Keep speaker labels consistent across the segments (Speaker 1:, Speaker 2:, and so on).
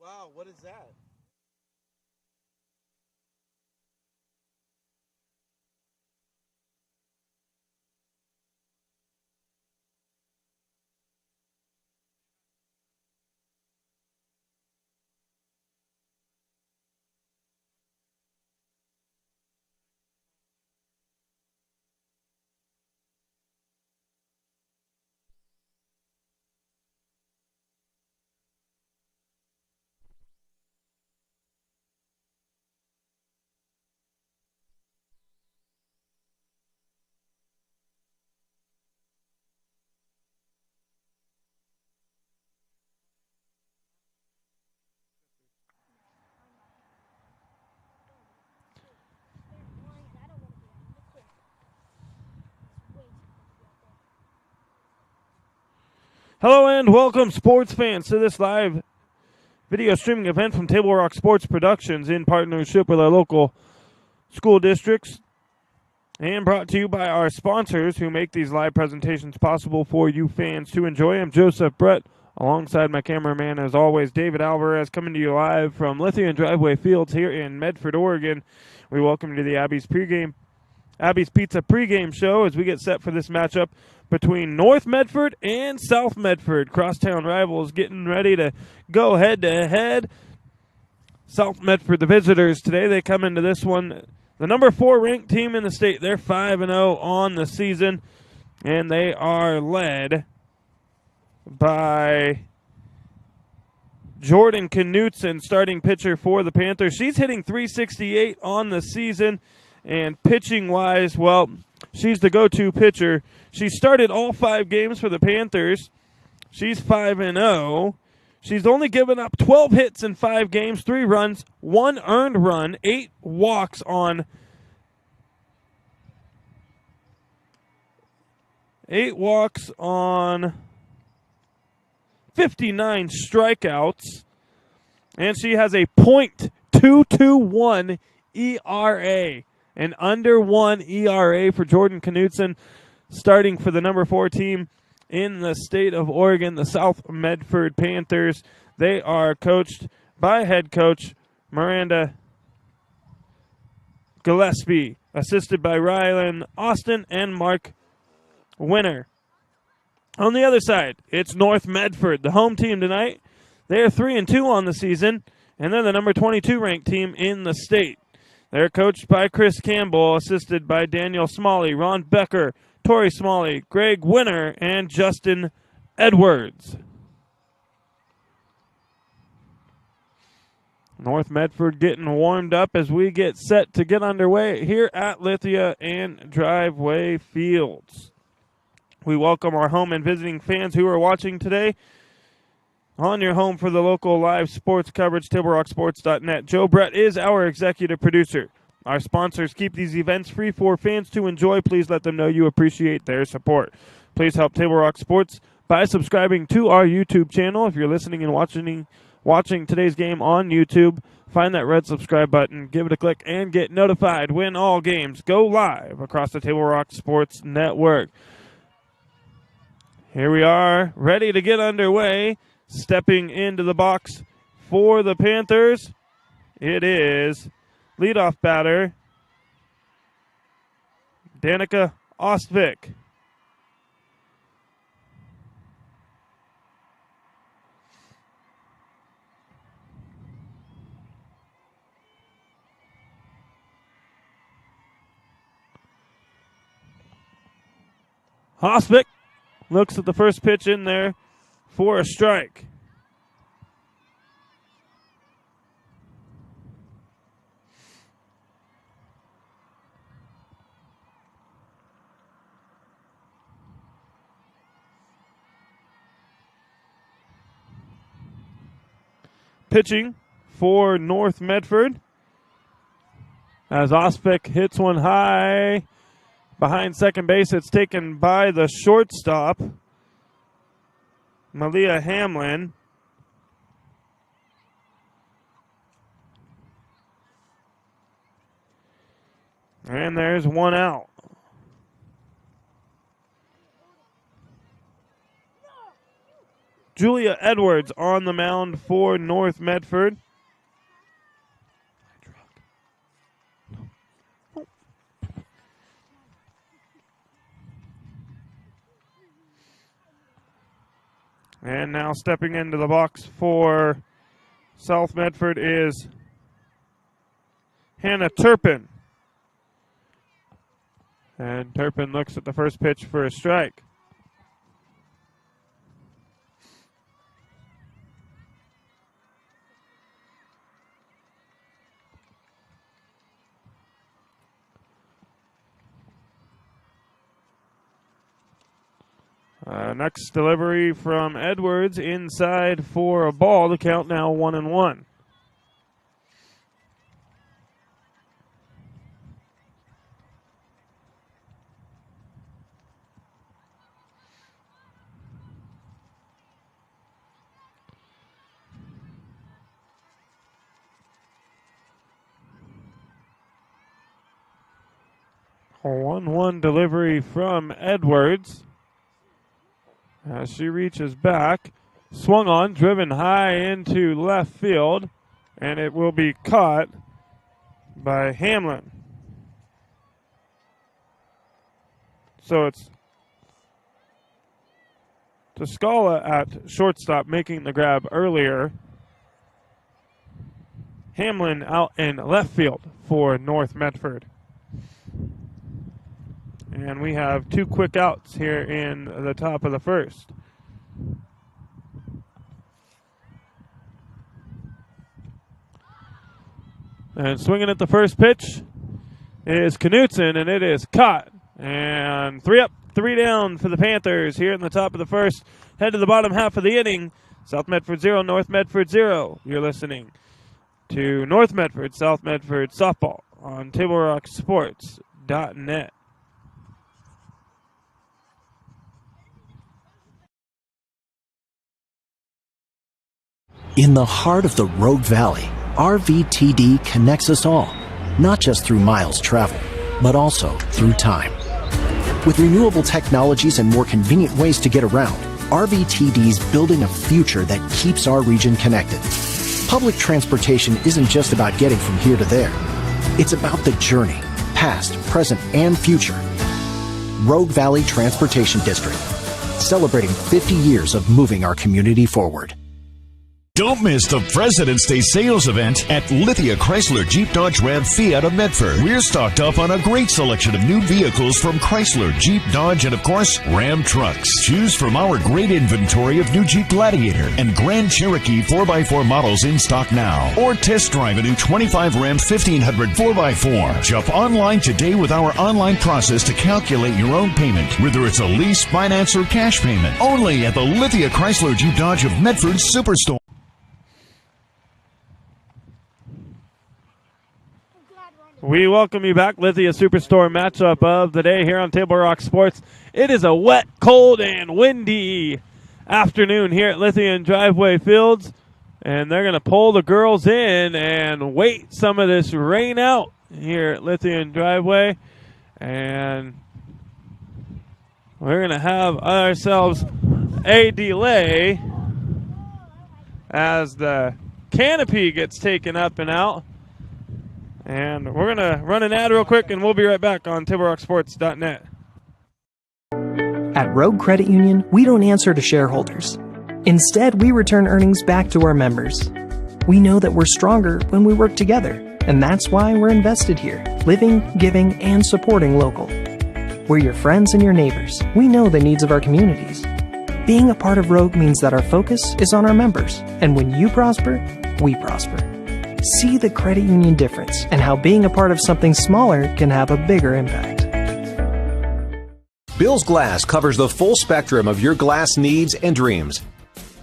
Speaker 1: Wow, what is that?
Speaker 2: Hello and welcome, sports fans, to this live video streaming event from Table Rock Sports Productions in partnership with our local school districts and brought to you by our sponsors who make these live presentations possible for you fans to enjoy. I'm Joseph Brett, alongside my cameraman, as always, David Alvarez, coming to you live from Lithia and Driveway Fields here in Medford, Oregon. We welcome you to the Abby's Pizza pregame show as we get set for this matchup between North Medford and South Medford. Crosstown rivals getting ready to go head-to-head. South Medford, the visitors today, they come into this one, the number 4 ranked team in the state. They're 5-0 on the season, and they are led by Jordan Knutson, starting pitcher for the Panthers. She's hitting .368 on the season. And pitching-wise, well, she's the go-to pitcher. She started all 5 games for the Panthers. She's 5-0. She's only given up 12 hits in 5 games, 3 runs, 1 earned run, 8 walks on 59 strikeouts. And she has a .221 ERA. An under 1 ERA for Jordan Knutson, starting for the number 4 team in the state of Oregon, the South Medford Panthers. They are coached by head coach Miranda Gillespie, assisted by Rylan Austin and Mark Winner. On the other side, it's North Medford, the home team tonight. They are 3-2 on the season, and they're the number 22 ranked team in the state. They're coached by Chris Campbell, assisted by Daniel Smalley, Ron Becker, Tori Smalley, Greg Winner, and Justin Edwards. North Medford getting warmed up as we get set to get underway here at Lithia and Driveway Fields. We welcome our home and visiting fans who are watching today on your home for the local live sports coverage, TableRockSports.net. Joe Brett is our executive producer. Our sponsors keep these events free for fans to enjoy. Please let them know you appreciate their support. Please help Table Rock Sports by subscribing to our YouTube channel. If you're listening and watching today's game on YouTube, find that red subscribe button, give it a click, and get notified when all games go live across the Table Rock Sports Network. Here we are, ready to get underway. Stepping into the box for the Panthers, it is leadoff batter Danica Ostvik. Ostvik looks at the first pitch in there for a strike. Pitching for North Medford as Ostvik hits one high behind second base. It's taken by the shortstop, Malia Hamlin. And there's one out. Julia Edwards on the mound for North Medford. And now stepping into the box for South Medford is Hannah Turpin. And Turpin looks at the first pitch for a strike. Next delivery from Edwards inside for a ball. The count now 1-1. A 1-1 delivery from Edwards. As she reaches back, swung on, driven high into left field, and it will be caught by Hamlin. So it's Toscala at shortstop making the grab earlier. Hamlin out in left field for North Medford. And we have 2 quick outs here in the top of the first. And swinging at the first pitch is Knutson, and it is caught. And 3 up, 3 down for the Panthers here in the top of the first. Head to the bottom half of the inning. South Medford 0, North Medford 0. You're listening to North Medford, South Medford softball on TableRockSports.net.
Speaker 1: In the heart of the Rogue Valley, RVTD connects us all, not just through miles traveled, but also through time. With renewable technologies and more convenient ways to get around, RVTD's building a future that keeps our region connected. Public transportation isn't just about getting from here to there. It's about the journey, past, present, and future. Rogue Valley Transportation District, celebrating 50 years of moving our community forward.
Speaker 3: Don't miss the President's Day sales event at Lithia Chrysler Jeep Dodge Ram Fiat of Medford. We're stocked up on a great selection of new vehicles from Chrysler, Jeep, Dodge, and of course, Ram trucks. Choose from our great inventory of new Jeep Gladiator and Grand Cherokee 4x4 models in stock now. Or test drive a new 25 Ram 1500 4x4. Jump online today with our online process to calculate your own payment, whether it's a lease, finance, or cash payment. Only at the Lithia Chrysler Jeep Dodge of Medford Superstore.
Speaker 2: We welcome you back. Lithia Superstore matchup of the day here on Table Rock Sports. It is a wet, cold, and windy afternoon here at Lithia and Driveway Fields. And they're going to pull the girls in and wait some of this rain out here at Lithia and Driveway. And we're going to have ourselves a delay as the canopy gets taken up and out. And we're going to run an ad real quick, and we'll be right back on TableRockSports.net.
Speaker 4: At Rogue Credit Union, we don't answer to shareholders. Instead, we return earnings back to our members. We know that we're stronger when we work together, and that's why we're invested here, living, giving, and supporting local. We're your friends and your neighbors. We know the needs of our communities. Being a part of Rogue means that our focus is on our members, and when you prosper, we prosper. See the credit union difference and how being a part of something smaller can have a bigger impact.
Speaker 5: Bill's Glass covers the full spectrum of your glass needs and dreams.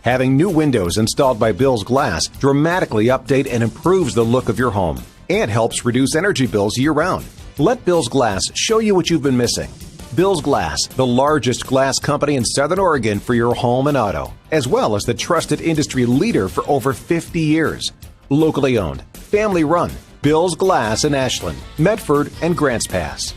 Speaker 5: Having new windows installed by Bill's Glass dramatically update and improves the look of your home and helps reduce energy bills year-round. Let Bill's Glass show you what you've been missing. Bill's Glass, the largest glass company in Southern Oregon for your home and auto, as well as the trusted industry leader for over 50 years. Locally owned, family run, Bill's Glass in Ashland, Medford, and Grants Pass.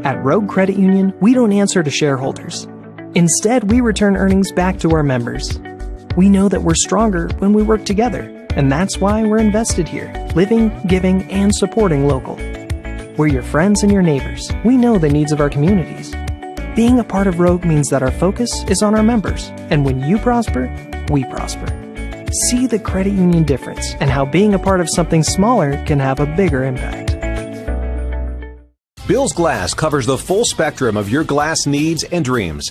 Speaker 4: At Rogue Credit Union, we don't answer to shareholders. Instead, we return earnings back to our members. We know that we're stronger when we work together, and that's why we're invested here, living, giving, and supporting local. We're your friends and your neighbors. We know the needs of our communities. Being a part of Rogue means that our focus is on our members, and when you prosper, we prosper. See the credit union difference and how being a part of something smaller can have a bigger impact.
Speaker 5: Bill's Glass covers the full spectrum of your glass needs and dreams.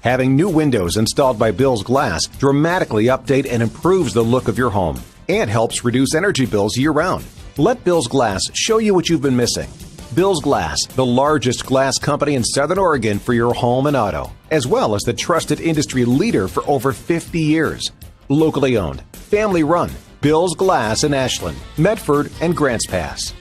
Speaker 5: Having new windows installed by Bill's Glass dramatically update and improves the look of your home and helps reduce energy bills year-round. Let Bill's Glass show you what you've been missing. Bill's Glass, the largest glass company in Southern Oregon for your home and auto, as well as the trusted industry leader for over 50 years. Locally owned, family run, Bill's Glass in Ashland, Medford, and Grants Pass.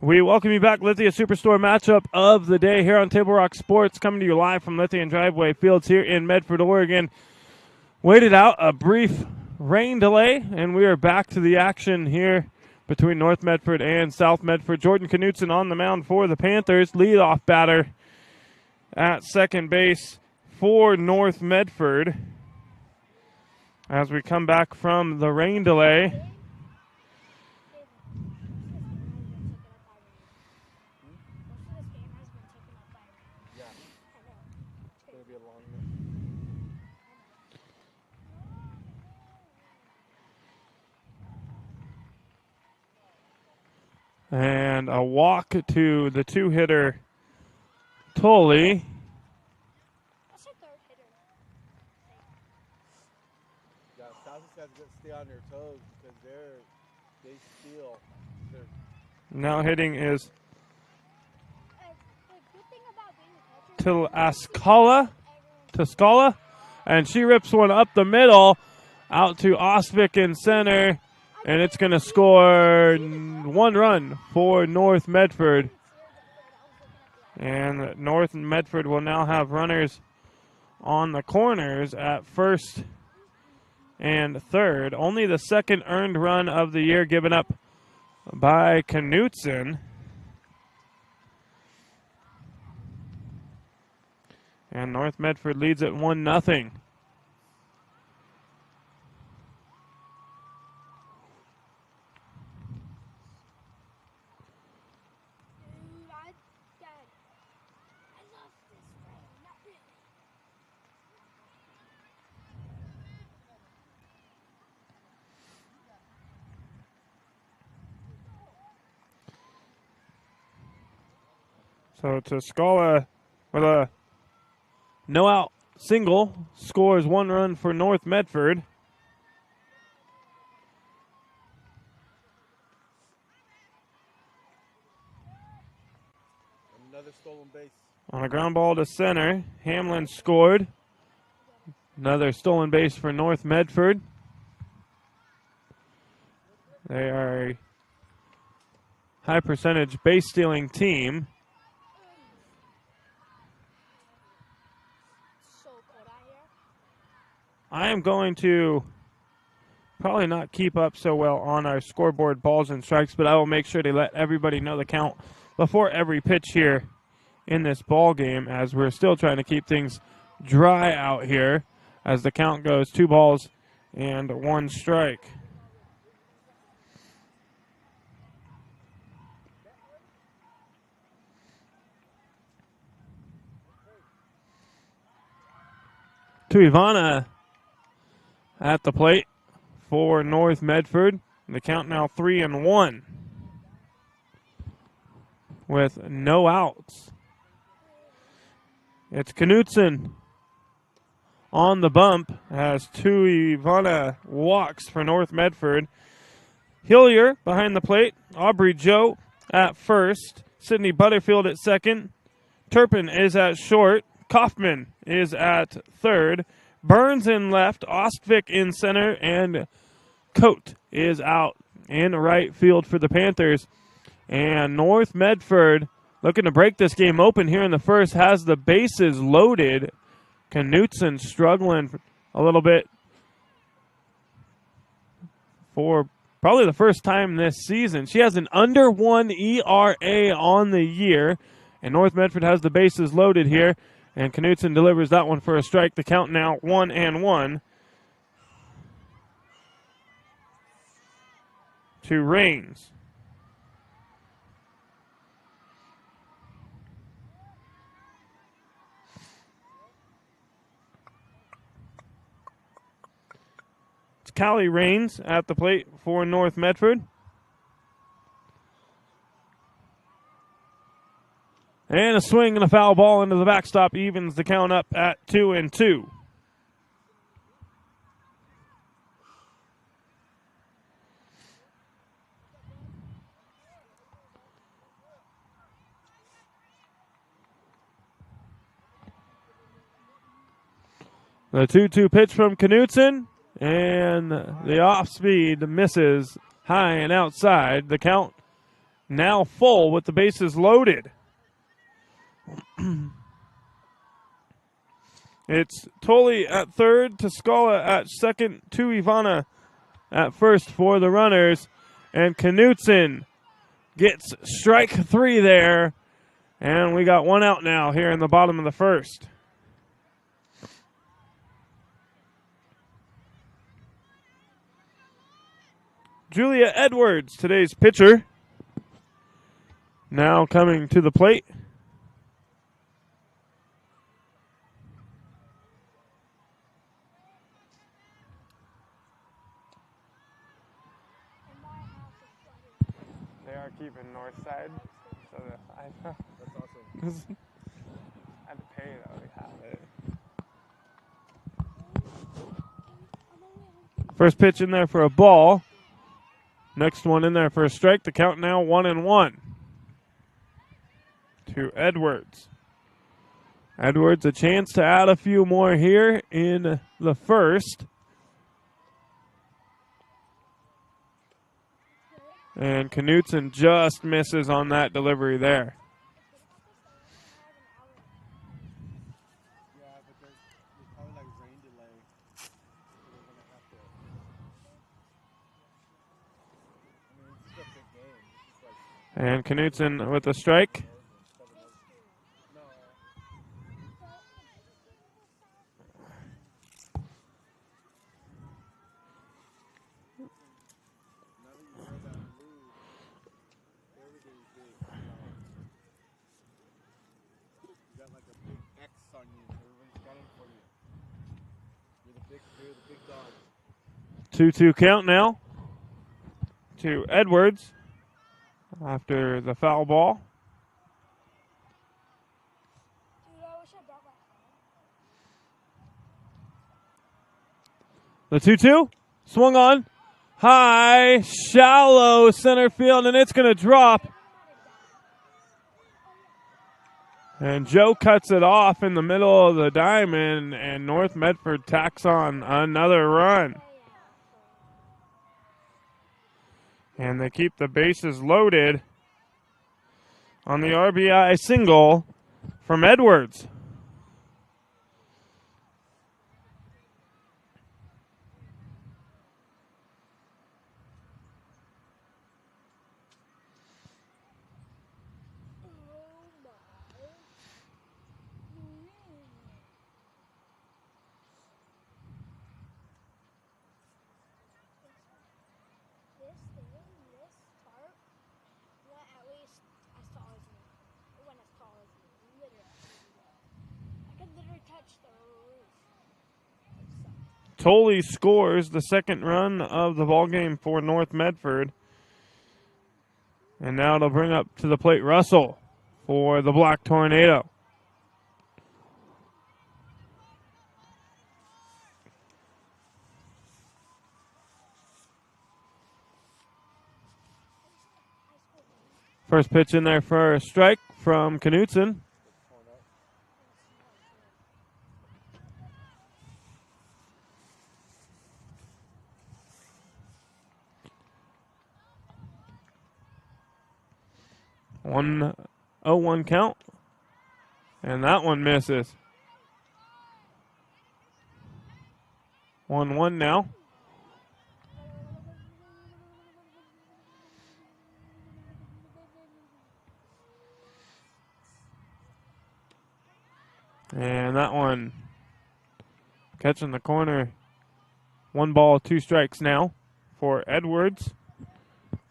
Speaker 2: We welcome you back. Lithia Superstore matchup of the day here on Table Rock Sports, coming to you live from Lithia and Driveway Fields here in Medford, Oregon. Waited out a brief rain delay, and we are back to the action here between North Medford and South Medford. Jordan Knutson on the mound for the Panthers, leadoff batter at second base for North Medford. As we come back from the rain delay. And a walk to the two-hitter, Tully.
Speaker 6: That's your third hitter.
Speaker 7: Yeah, Southeast guys got to stay on their toes because they steal.
Speaker 2: Now hitting is
Speaker 6: The good thing about being a catcher
Speaker 2: to Scala, and she rips one up the middle, out to Osvik in center, and it's going to score one run for North Medford. And North Medford will now have runners on the corners at first and third. Only the second earned run of the year given up by Knutson. And North Medford leads at 1-0. So Toscala with a no-out single scores one run for North Medford.
Speaker 7: Another stolen base.
Speaker 2: On a ground ball to center, Hamlin scored. Another stolen base for North Medford. They are a high percentage base stealing team. I am going to probably not keep up so well on our scoreboard balls and strikes, but I will make sure to let everybody know the count before every pitch here in this ball game, as we're still trying to keep things dry out here as the count goes 2 balls and 1 strike. To Ivana at the plate for North Medford. The count now 3-1 with no outs. It's Knutson on the bump as Ivana walks for North Medford. Hillier behind the plate. Aubrey Joe at first. Sydney Butterfield at second. Turpin is at short. Kaufman is at third. Burns in left, Ostvik in center, and Coate is out in right field for the Panthers. And North Medford, looking to break this game open here in the first, has the bases loaded. Knutson struggling a little bit for probably the first time this season. She has an under 1 ERA on the year, and North Medford has the bases loaded here. And Knutson delivers that one for a strike. The count now 1-1 to Rains. It's Callie Rains at the plate for North Medford. And a swing and a foul ball into the backstop evens the count up at 2-2. The 2-2 pitch from Knutson, and the off speed misses high and outside. The count now full with the bases loaded. It's Tully at third, Toscala at second, to Ivana at first for the runners. And Knutson gets strike 3 there. And we got one out now here in the bottom of the first. Julia Edwards, today's pitcher, now coming to the plate. They are keeping north side, so that's awesome. I had to pay though to have it. First pitch in there for a ball. Next one in there for a strike. The count now 1-1 to Edwards. Edwards a chance to add a few more here in the first. And Knutson just misses on that delivery there.
Speaker 7: Yeah, but there's probably like rain delay. So they're gonna have to. I mean, it's just a big game. It's just like
Speaker 2: And Knutson with a strike.
Speaker 7: no. Now that you wear that blue, everything's big. You got like a big X on you. Everybody's got it for you. You're the big dog.
Speaker 2: 2-2 count now to Edwards after the foul ball.
Speaker 6: Dude, I wish I brought my phone.
Speaker 2: The 2-2 swung on. High, shallow center field, and it's going to drop. And Joe cuts it off in the middle of the diamond, and North Medford tacks on another run. And they keep the bases loaded on the RBI single from Edwards.
Speaker 6: This tarp went at least as tall as me. It went as tall as me, literally. I could literally touch the roof.
Speaker 2: Tully scores the second run of the ballgame for North Medford. And now it'll bring up to the plate Russell for the Black Tornado. First pitch in there for a strike from Knutson. 1-0-1 count. And that one misses. 1-1 now. And that one catching the corner. 1 ball, 2 strikes now for Edwards.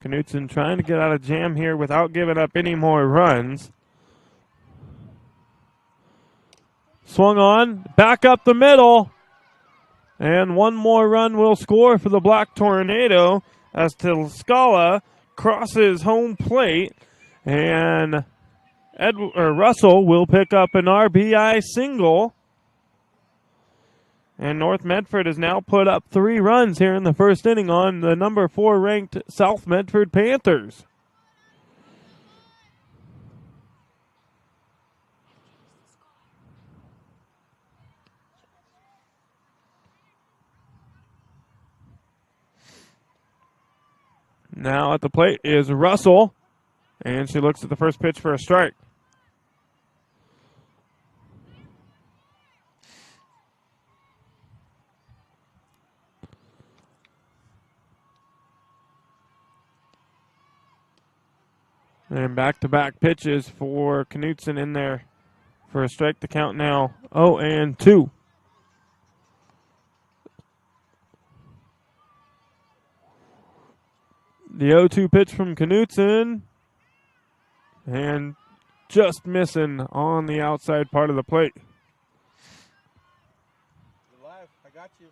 Speaker 2: Knutson trying to get out of jam here without giving up any more runs. Swung on, back up the middle. And 1 more run will score for the Black Tornado as Toscala crosses home plate. And Russell will pick up an RBI single. And North Medford has now put up 3 runs here in the first inning on the number 4 ranked South Medford Panthers. Now at the plate is Russell. And she looks at the first pitch for a strike. And back-to-back pitches for Knutson in there for a strike. The count now 0-2. The 0-2 pitch from Knutson. And just missing on the outside part of the plate.
Speaker 7: You're live. I got you.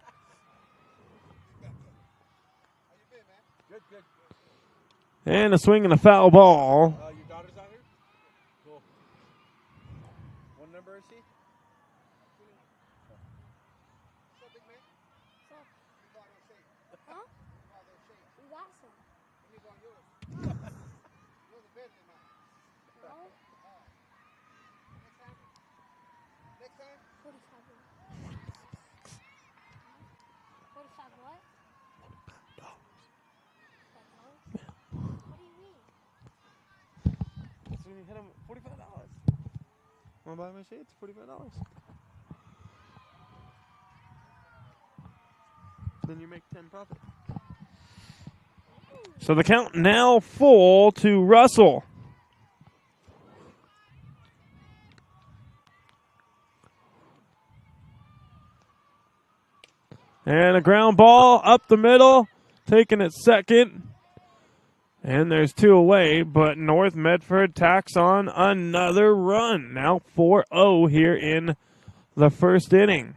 Speaker 7: How you been, man? Good, good.
Speaker 2: And a swing and a foul ball.
Speaker 7: Your daughter's out here? Cool. What number is she? What's up, big man?
Speaker 6: Huh? We got some.
Speaker 7: Let me borrow yours. Yours are better than mine.
Speaker 6: No?
Speaker 7: Next time? Next time?
Speaker 6: 45 what? 45 what? What do you mean?
Speaker 2: So you hit him $45. Want to buy my shades? $45. Then you make 10 profit. So the count now full to Russell. And a ground ball up the middle, taking it second. And there's two away, but North Medford tacks on another run. Now 4-0 here in the first inning.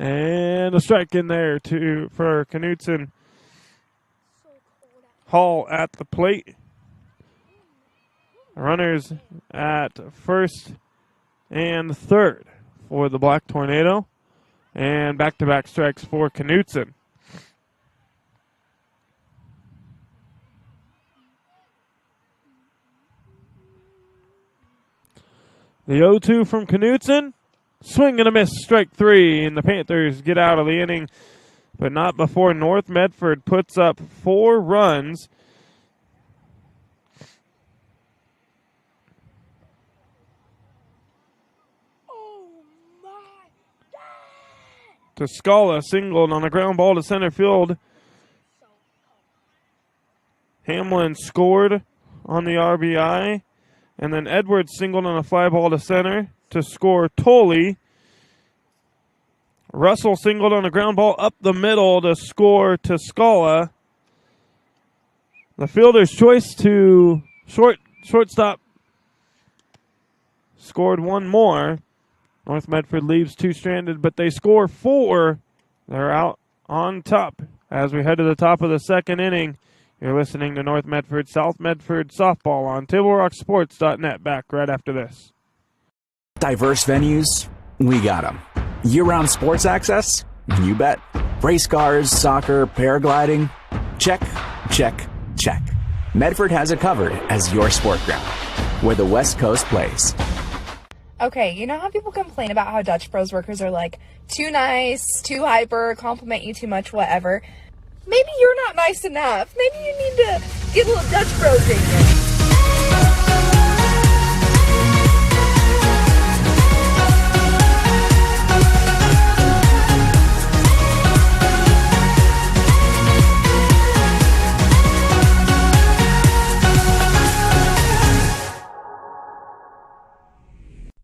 Speaker 2: And a strike in there for Knutson. Hall at the plate. Runners at first and third for the Black Tornado. And back-to-back strikes for Knutson. The 0-2 from Knutson. Swing and a miss, strike three, and the Panthers get out of the inning, but not before North Medford puts up 4 runs.
Speaker 6: Oh my God!
Speaker 2: Toscala singled on a ground ball to center field. Hamlin scored on the RBI, and then Edwards singled on a fly ball to center to score Tolley. Russell singled on a ground ball up the middle to score Toscala. The fielder's choice to shortstop scored one more. North Medford leaves 2 stranded, but they score 4. They're out on top as we head to the top of the second inning. You're listening to North Medford, South Medford softball on TableRockSports.net. Back right after this.
Speaker 8: Diverse venues, we got them. Year-round sports access? You bet. Race cars, soccer, paragliding? Check, check, check. Medford has it covered as your sport ground, where the West Coast plays.
Speaker 9: Okay, you know how people complain about how Dutch Bros workers are like too nice, too hyper, compliment you too much, whatever? Maybe you're not nice enough. Maybe you need to get a little Dutch Bros in you.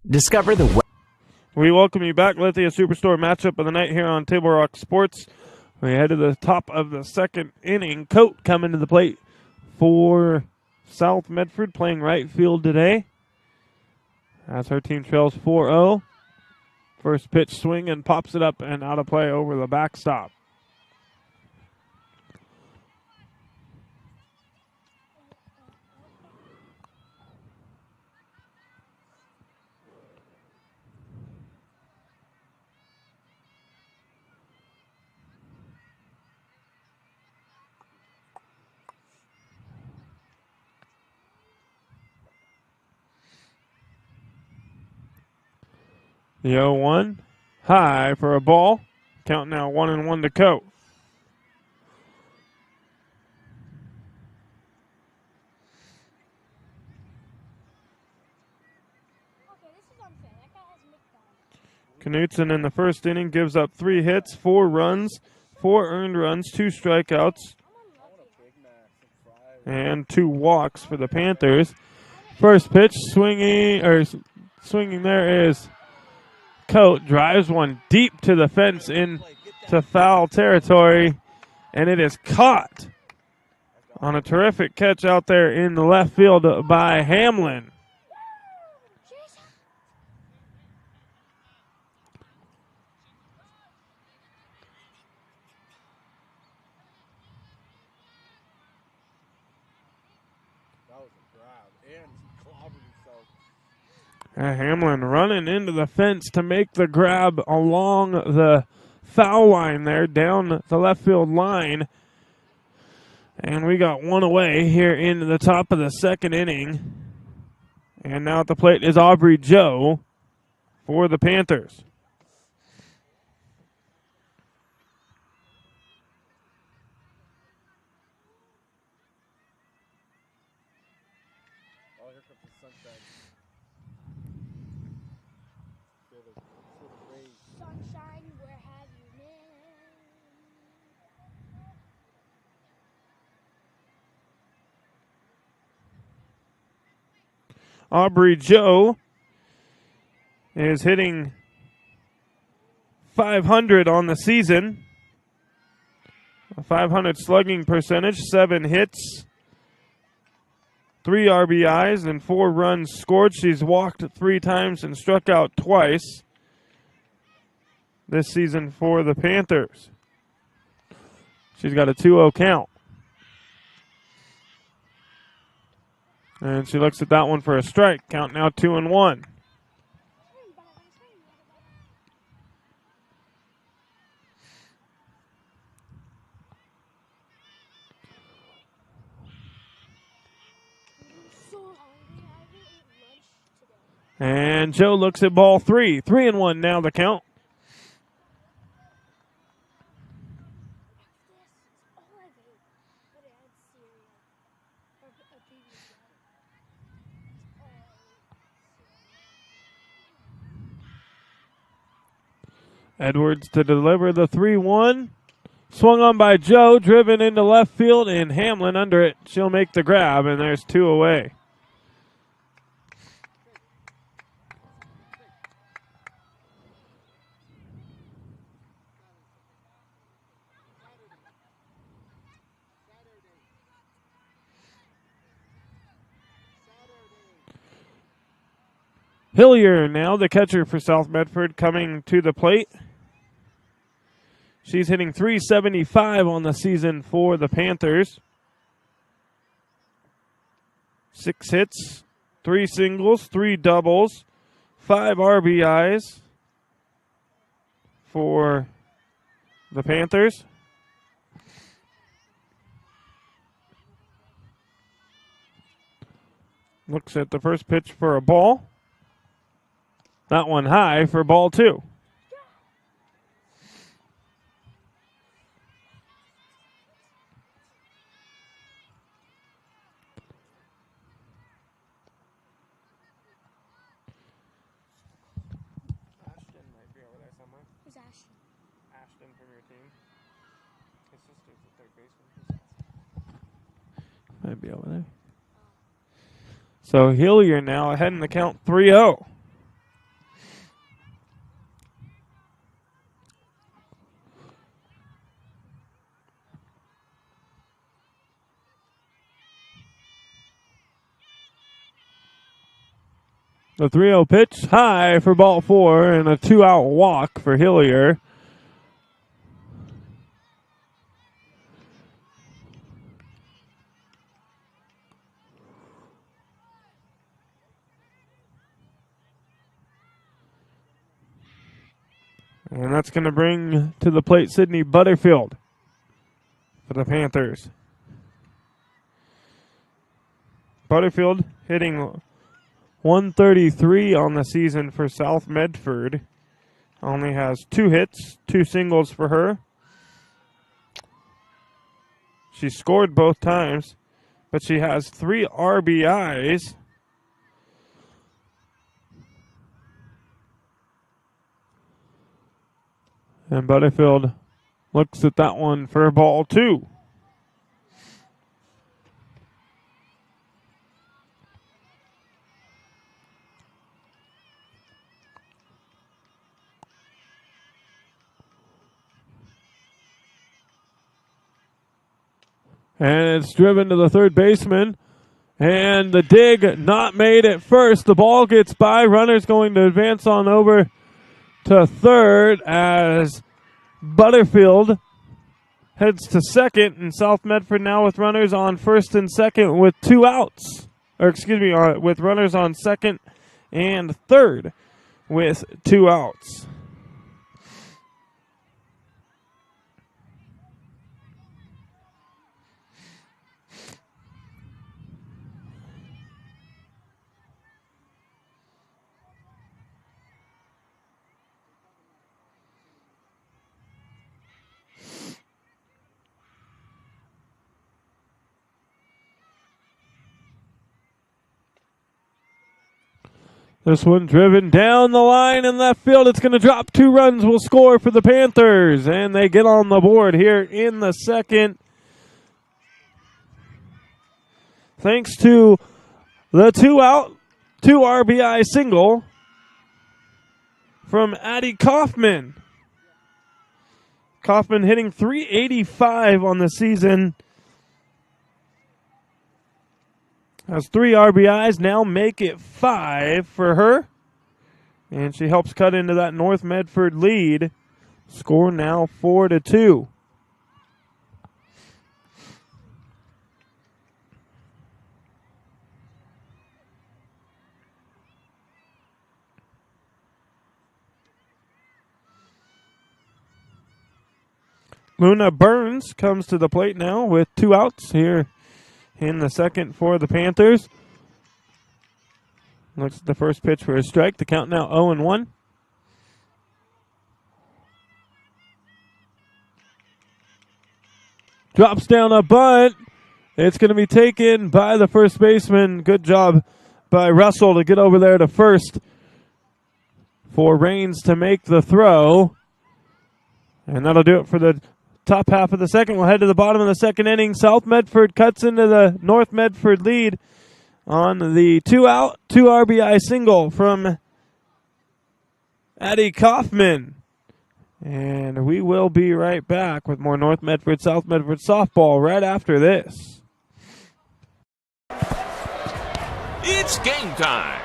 Speaker 8: Discover the
Speaker 2: We welcome you back. Lithia Superstore matchup of the night here on Table Rock Sports. We head to the top of the second inning. Coate coming to the plate for South Medford, playing right field today, as her team trails 4-0. First pitch swing and pops it up and out of play over the backstop. The 0-1 high for a ball. Count now 1-1 to Coe.
Speaker 6: Okay, this is unfair. That guy has McDonald's.
Speaker 2: Knutson in the first inning gives up 3 hits, 4 runs, 4 earned runs, 2 strikeouts, and 2 walks for the Panthers. First pitch, swinging there is Cote, drives one deep to the fence into foul territory, and it is caught on a terrific catch out there in the left field by Hamlin.
Speaker 7: That was a grab, and he clobbered himself.
Speaker 2: Hamlin running into the fence to make the grab along the foul line there, down the left field line. And we got one away here into the top of the second inning. And now at the plate is Aubrey Joe for the Panthers.
Speaker 7: Oh, here comes the sunshine. Feel the rays.
Speaker 6: Sunshine, where have you been?
Speaker 2: Aubrey Joe is hitting .500 on the season. A .500 slugging percentage, 7 hits, 3 RBIs, and 4 runs scored. She's walked 3 times and struck out twice this season for the Panthers. She's got a 2-0 count. And she looks at that one for a strike. Count now 2-1.
Speaker 6: So hungry. I haven't eaten lunch today.
Speaker 2: And Joe looks at ball 3. 3-1 now the count.
Speaker 6: This is all I've ate. But it had cereal. Or a previous day.
Speaker 2: Edwards to deliver the 3-1. Swung on by Joe, driven into left field, and Hamlin under it. She'll make the grab, and there's 2 away. Hillier now, the catcher for South Medford, coming to the plate. She's hitting .375 on the season for the Panthers. 6 hits, 3 singles, 3 doubles, 5 RBIs for the Panthers. Looks at the first pitch for a ball. That one high for ball 2. Ashton might be over there somewhere.
Speaker 6: Who's Ashton?
Speaker 2: Ashton from your team. His sister's the third baseman. Might be over there. So Hillier now ahead in the count 3-0. The 3-0 pitch high for ball 4 and a 2-out walk for Hillier. And that's going to bring to the plate Sydney Butterfield for the Panthers. Butterfield hitting .133 on the season for South Medford. only has 2 hits, 2 singles for her. She scored both times, but she has 3 RBIs. And Butterfield looks at that one for ball 2. And it's driven to the third baseman. And the dig not made at first. The ball gets by. Runner's going to advance on over to third as Butterfield heads to second. And South Medford now with runners on first and second with 2 outs. Or excuse me, with runners on second and third with 2 outs. This one driven down the line in left field. It's going to drop. 2 runs will score for the Panthers. And they get on the board here in the second. Thanks to the 2-out, 2 RBI single from Addie Kaufman. Kaufman hitting .385 on the season. Has 3 RBIs, now make it 5 for her. And she helps cut into that North Medford lead. Score now 4-2. Luna Burns comes to the plate now with 2 outs here in the second for the Panthers. Looks at the first pitch for a strike. The count now 0-1. Drops down a bunt. It's going to be taken by the first baseman. Good job by Russell to get over there to first for Raines to make the throw. And that'll do it for the top half of the second. We'll head to the bottom of the second inning. South Medford cuts into the North Medford lead on the 2-out, 2 RBI single from Addie Kaufman. And we will be right back with more North Medford, South Medford softball right after this.
Speaker 10: It's game time.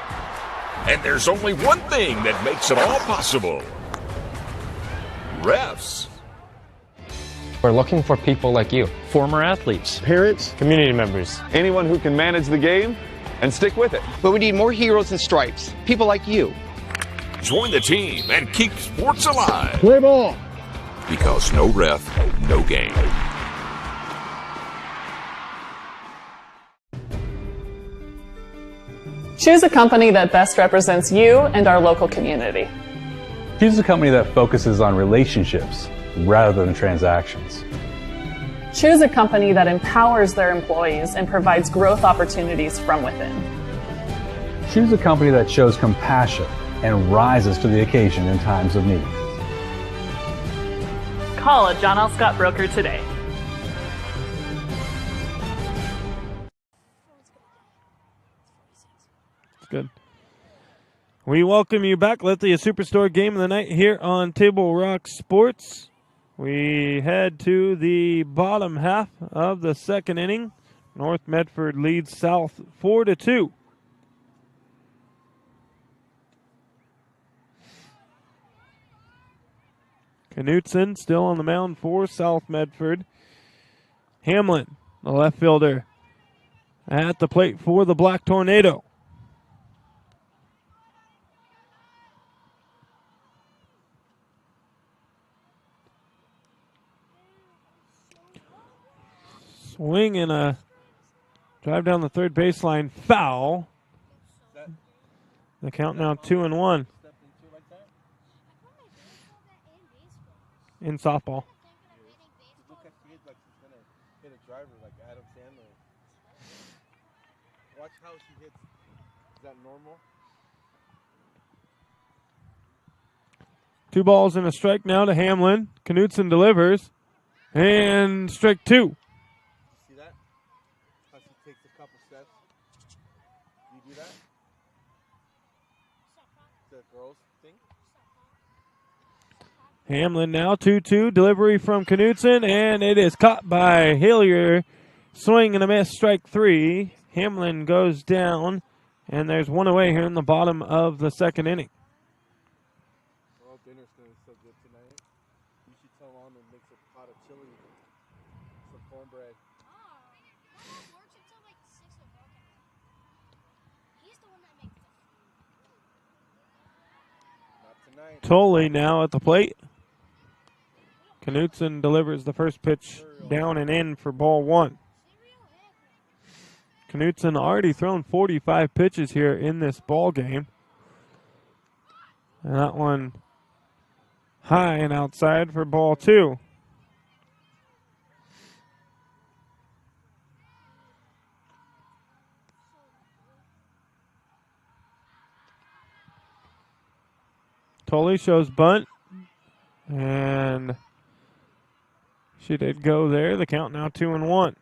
Speaker 10: And there's only one thing that makes it all possible. Refs.
Speaker 11: We're looking for people like you. Former athletes.
Speaker 12: Parents.
Speaker 11: Community members.
Speaker 12: Anyone who can manage the game and stick with it.
Speaker 13: But we need more heroes and stripes. People like you.
Speaker 10: Join the team and keep sports alive.
Speaker 12: Play ball.
Speaker 10: Because no ref, no game.
Speaker 14: Choose a company that best represents you and our local community.
Speaker 15: Choose a company that focuses on relationships rather than transactions.
Speaker 14: Choose a company that empowers their employees and provides growth opportunities from within.
Speaker 15: Choose a company that shows compassion and rises to the occasion in times of need.
Speaker 16: Call a John L. Scott broker today.
Speaker 2: Good. We welcome you back. Lithia Superstore game of the night here on Table Rock Sports. We head to the bottom half of the second inning. North Medford leads South 4-2. Knutson still on the mound for South Medford. Hamlin, the left fielder, at the plate for the Black Tornado. Swing and a drive down the third baseline, foul. in softball.
Speaker 7: Look at she hit like she's gonna hit a driver like Adam Sandler. Watch how she hits. Is that normal?
Speaker 2: 2 balls and a strike now to Hamlin. Knutson delivers. And strike 2.
Speaker 7: See that? How she takes a couple steps. You do that? The girls thing?
Speaker 2: Hamlin now 2-2. Delivery from Knutson, and it is caught by Hillier. Swing and a miss, strike 3. Hamlin goes down, and there's one away here in the bottom of the second inning.
Speaker 7: Well, dinner's gonna be so good tonight. You should tell Mom and make some pot of chili, some cornbread.
Speaker 6: Mom works until like 6 o'clock. He's the one that makes the food.
Speaker 7: Not tonight.
Speaker 2: Tolley now at the plate. Knutson delivers the first pitch down and in for ball 1. Knutson already thrown 45 pitches here in this ball game. And that one high and outside for ball 2. Tolley shows bunt. And she did go there. The count now 2-1.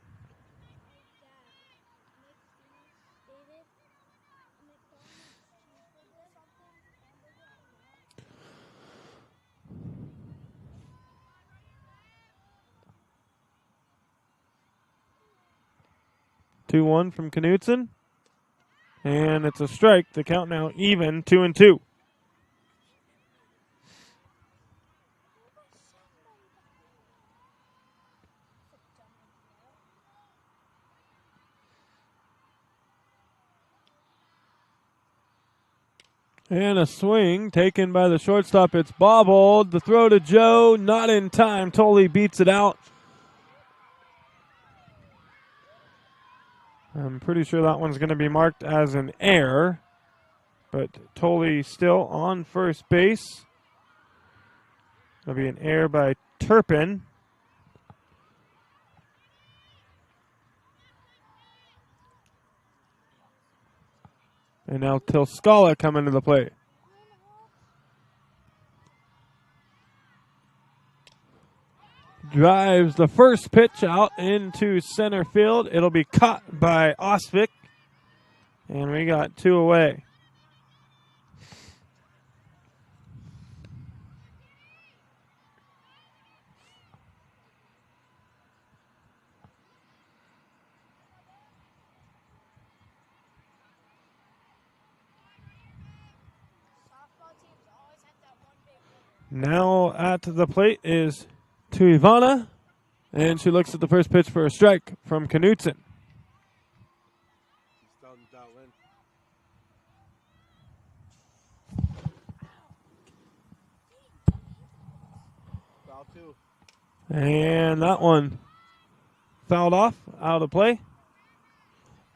Speaker 2: Two-1 from Knutson. And it's a strike. The count now even, 2-2. And a swing taken by the shortstop. It's bobbled. The throw to Joe, not in time. Tolley beats it out. I'm pretty sure that one's going to be marked as an error. But Tolley still on first base. It'll be an error by Turpin. And now Tilskala coming to the plate. Drives the first pitch out into center field. It'll be caught by Osvik. And we got 2 away. Now at the plate is Tuivana, and she looks at the first pitch for a strike from Knutson.
Speaker 7: Foul 2.
Speaker 2: And that one fouled off, out of play.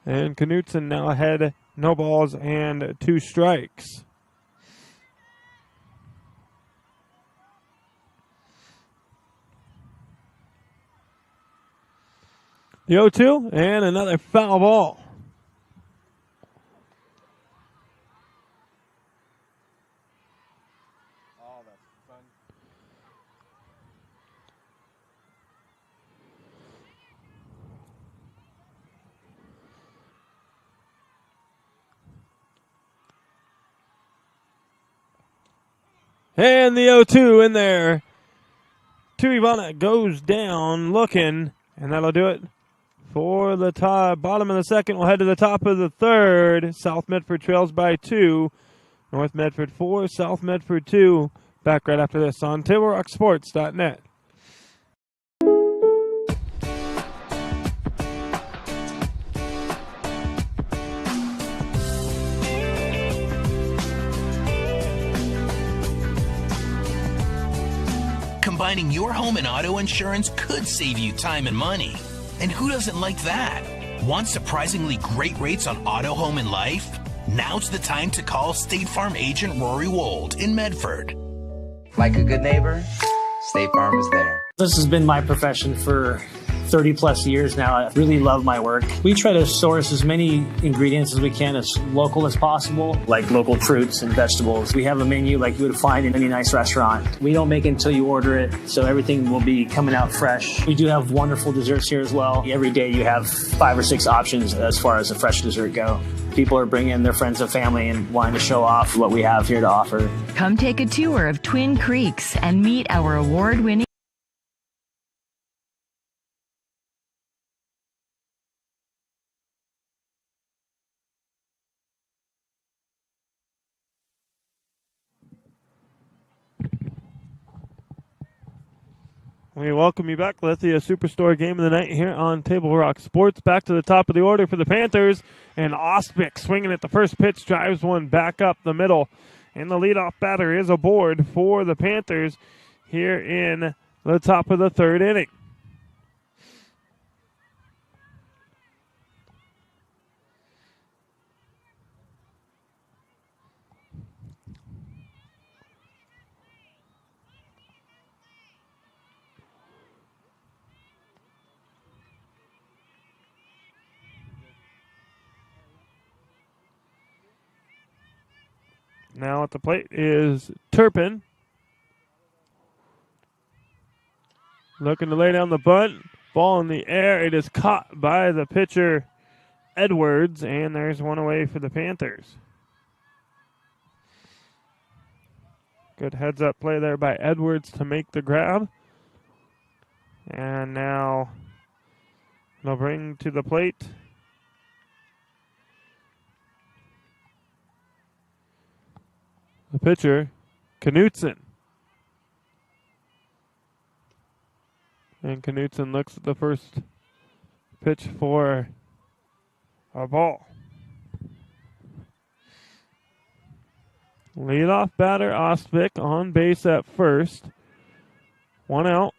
Speaker 2: And Knutson now ahead, no balls and 2 strikes. The 0-2 and another foul ball.
Speaker 7: Oh, that's fun.
Speaker 2: And the 0-2 in there. Tuivana goes down looking, and that'll do it for the bottom of the second. We'll head to the top of the third. South Medford trails by 2. North Medford 4, South Medford 2. Back right after this on TableRockSports.net.
Speaker 17: Combining your home and auto insurance could save you time and money. And who doesn't like that? Want surprisingly great rates on auto, home, and life? Now's the time to call State Farm agent Rory Wold in Medford.
Speaker 18: Like a good neighbor, State Farm is there.
Speaker 19: This has been my profession for 30 plus years now. I really love my work. We try to source as many ingredients as we can, as local as possible, like local fruits and vegetables. We have a menu like you would find in any nice restaurant. We don't make it until you order it, so everything will be coming out fresh. We do have wonderful desserts here as well. Every day you have 5 or 6 options as far as a fresh dessert go. People are bringing their friends and family and wanting to show off what we have here to offer.
Speaker 20: Come take a tour of Twin Creeks and meet our award-winning
Speaker 2: We welcome you back, Lithia Superstore game of the night here on Table Rock Sports. Back to the top of the order for the Panthers, and Ostwick swinging at the first pitch, drives one back up the middle. And the leadoff batter is aboard for the Panthers here in the top of the third inning. Now at the plate is Turpin. Looking to lay down the bunt. Ball in the air. It is caught by the pitcher, Edwards, and there's one away for the Panthers. Good heads-up play there by Edwards to make the grab. And now they'll bring to the plate the pitcher, Knutson. And Knutson looks at the first pitch for a ball. Leadoff batter, Ostwick, on base at first. One out.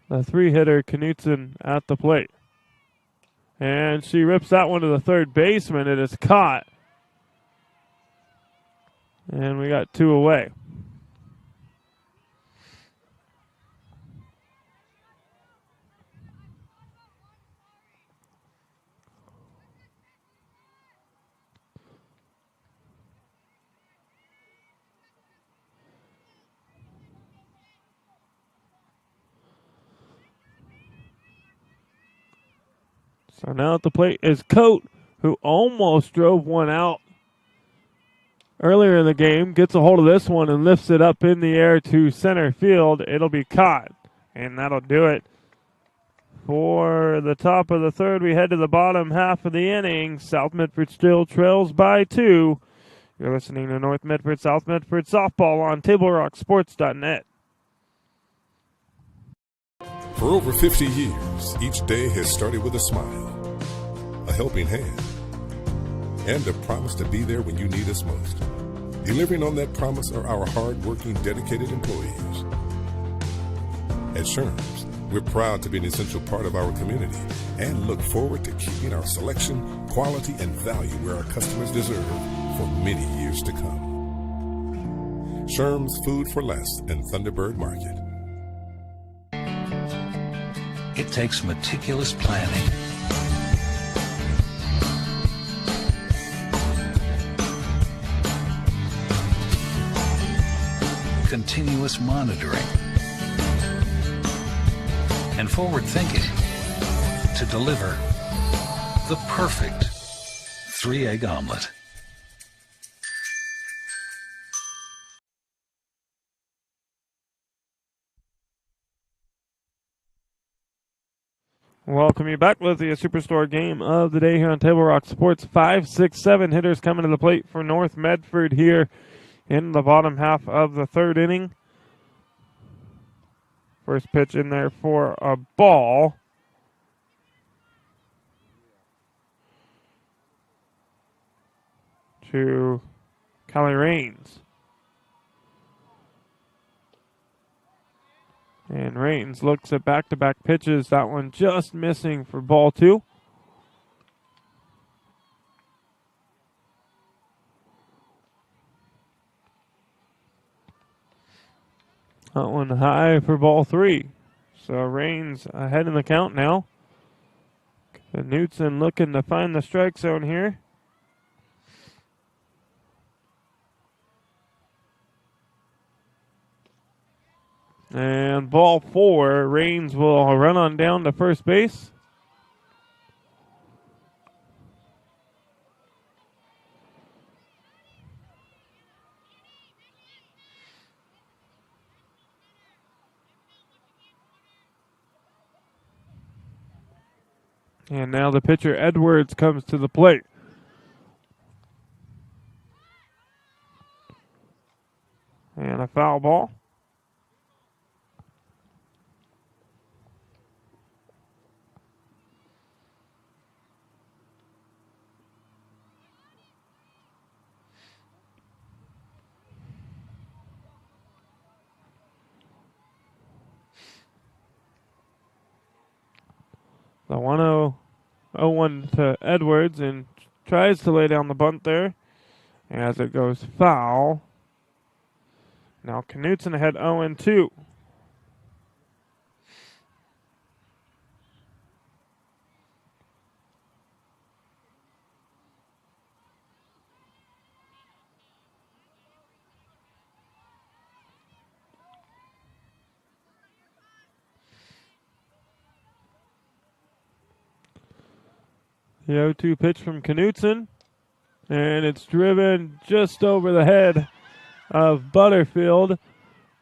Speaker 2: The three-hitter, Knutson, at the plate. And she rips that one to the third baseman. It is caught. And we got 2 away. So now at the plate is Coate, who almost drove one out earlier in the game. Gets a hold of this one and lifts it up in the air to center field. It'll be caught, and that'll do it. For the top of the third, we head to the bottom half of the inning. South Medford still trails by 2. You're listening to North Medford, South Medford softball on TableRockSports.net.
Speaker 21: For over 50 years, each day has started with a smile, a helping hand, and a promise to be there when you need us most. Delivering on that promise are our hard-working, dedicated employees. At Sherms, we're proud to be an essential part of our community and look forward to keeping our selection, quality, and value where our customers deserve for many years to come. Sherms Food for Less and Thunderbird Market.
Speaker 22: It takes meticulous planning, continuous monitoring, and forward thinking to deliver the perfect 3-egg omelet.
Speaker 2: Welcome you back with the Superstore game of the day here on Table Rock Sports. 5, 6, 7 hitters coming to the plate for North Medford here in the bottom half of the third inning. First pitch in there for a ball. To Callie Rains. And Rains looks at back-to-back pitches. That one just missing for ball 2. That one high for ball 3. So Rains ahead in the count now. Knutson looking to find the strike zone here. And ball 4, Rains will run on down to first base. And now the pitcher Edwards comes to the plate. And a foul ball. The 1-0 to Edwards and tries to lay down the bunt there as it goes foul. Now Knutson ahead 0-2. The 0-2 pitch from Knutson, and it's driven just over the head of Butterfield,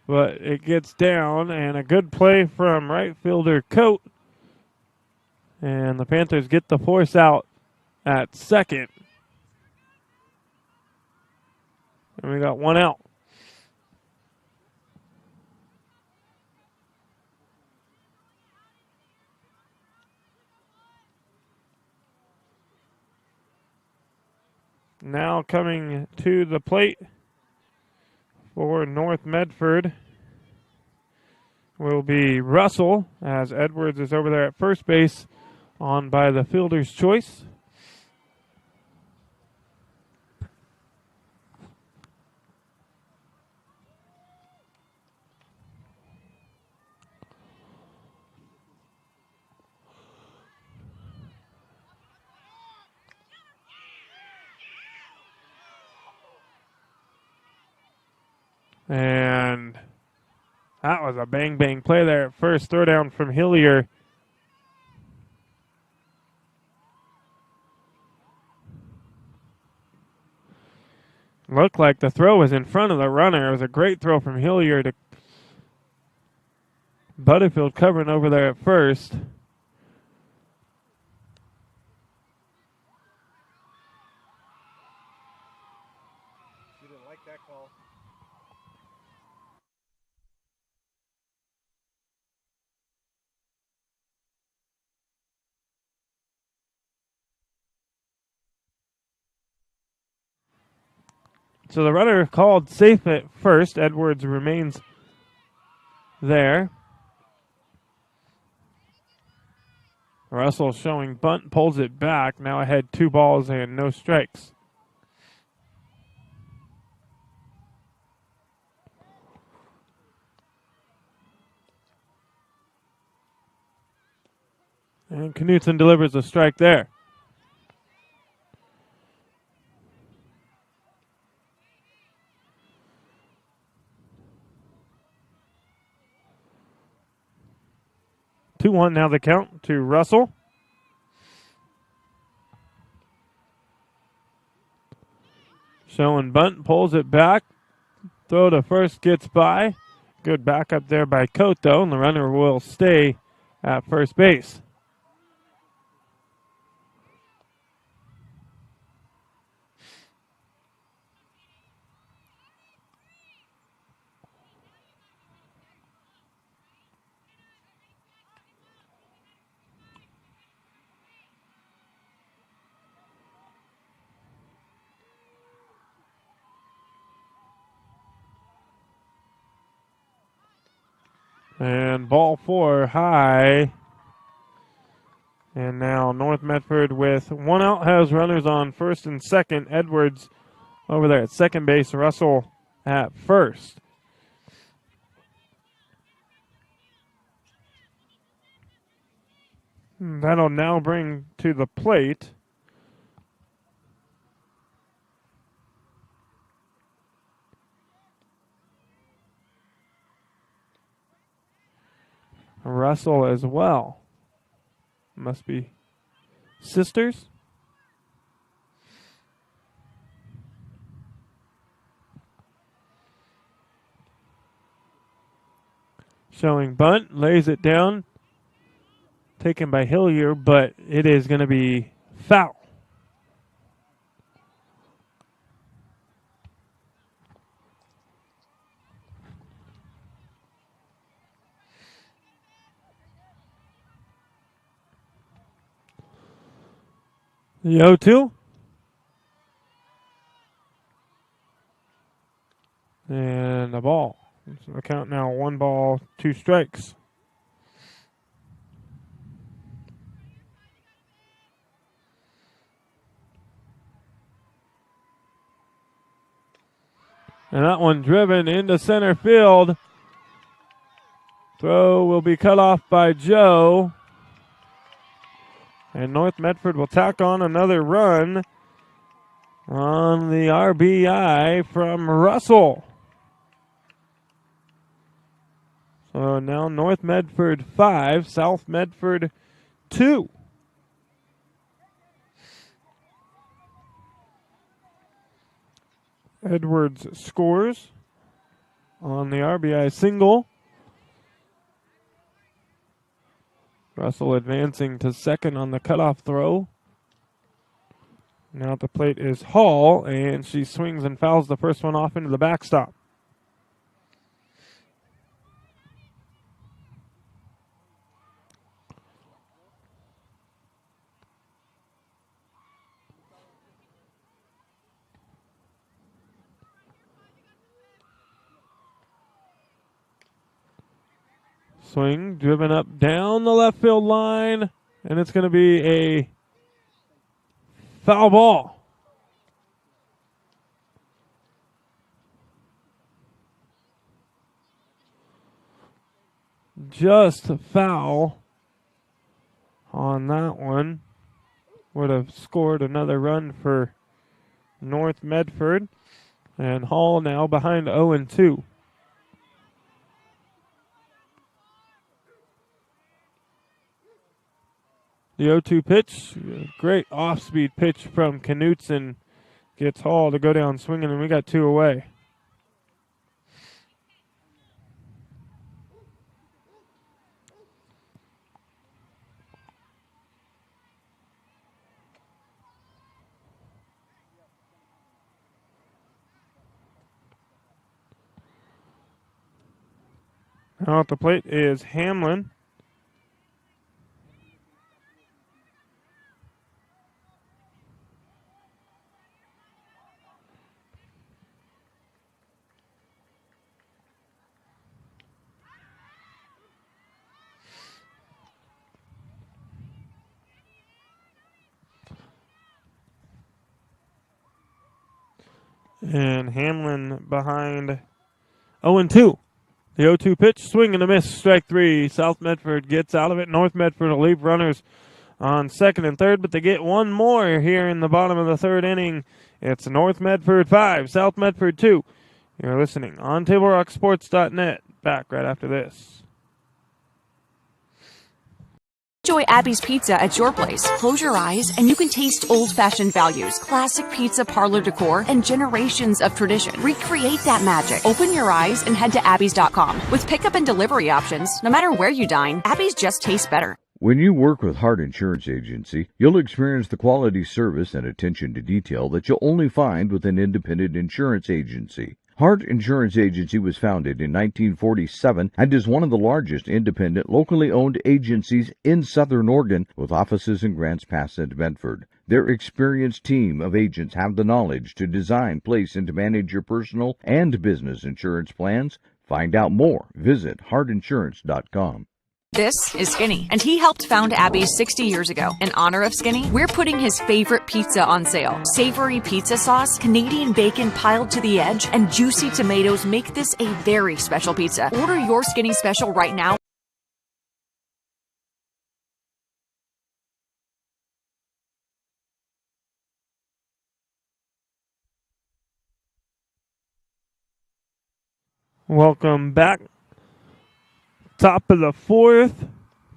Speaker 2: but it gets down, and a good play from right fielder Coate, and the Panthers get the force out at second. And we got one out. Now coming to the plate for North Medford will be Russell, as Edwards is over there at first base on by the fielder's choice. And that was a bang-bang play there at first. Throw down from Hillier. Looked like the throw was in front of the runner. It was a great throw from Hillier to Butterfield covering over there at first.
Speaker 7: You didn't like that call.
Speaker 2: So the runner called safe at first. Edwards remains there. Russell showing bunt, pulls it back. Now ahead 2 balls and no strikes. And Knutson delivers a strike there. Two one now the count to Russell. Showing bunt, pulls it back. Throw to first gets by. Good backup there by Coate though, and the runner will stay at first base. And ball 4 high. And now North Medford with 1 out has runners on first and second. Edwards over there at second base. Russell at first. That'll now bring to the plate Russell as well. Must be sisters. Showing bunt, lays it down. Taken by Hillier, but it is going to be foul. The 0-2. And a ball. So the count now 1 ball, 2 strikes. And that one driven into center field. Throw will be cut off by Joe. And North Medford will tack on another run on the RBI from Russell. So now North Medford 5, South Medford 2. Edwards scores on the RBI single. Russell advancing to second on the cutoff throw. Now at the plate is Hall, and she swings and fouls the first one off into the backstop. Swing, driven up down the left field line, and it's going to be a foul ball. Just a foul on that one. Would have scored another run for North Medford. And Hall now behind 0-2. The 0-2 pitch, great off-speed pitch from Knutson. Gets Hall to go down swinging, and we got 2 away. Now at the plate is Hamlin. And Hamlin behind 0-2. The 0-2 pitch, swing and a miss, strike 3. South Medford gets out of it. North Medford will leave runners on second and third, but they get one more here in the bottom of the third inning. It's North Medford 5, South Medford 2. You're listening on TableRockSports.net. Back right after this.
Speaker 1: Enjoy Abby's Pizza at your place. Close your eyes and you can taste old-fashioned values, classic pizza parlor decor, and generations of tradition. Recreate that magic. Open your eyes and head to abbys.com. With pickup and delivery options, no matter where you dine, Abby's just tastes better.
Speaker 18: When you work with Hart Insurance Agency, you'll experience the quality service and attention to detail that you'll only find with an independent insurance agency. Hart Insurance Agency was founded in 1947 and is one of the largest independent, locally owned agencies in Southern Oregon, with offices in Grants Pass and Medford. Their experienced team of agents have the knowledge to design, place, and to manage your personal and business insurance plans. Find out more. Visit hartinsurance.com.
Speaker 1: This is Skinny, and he helped found Abby's 60 years ago. In honor of Skinny, we're putting his favorite pizza on sale. Savory pizza sauce, Canadian bacon piled to the edge, and juicy tomatoes make this a very special pizza. Order your Skinny special right now.
Speaker 2: Welcome back. Top of the fourth.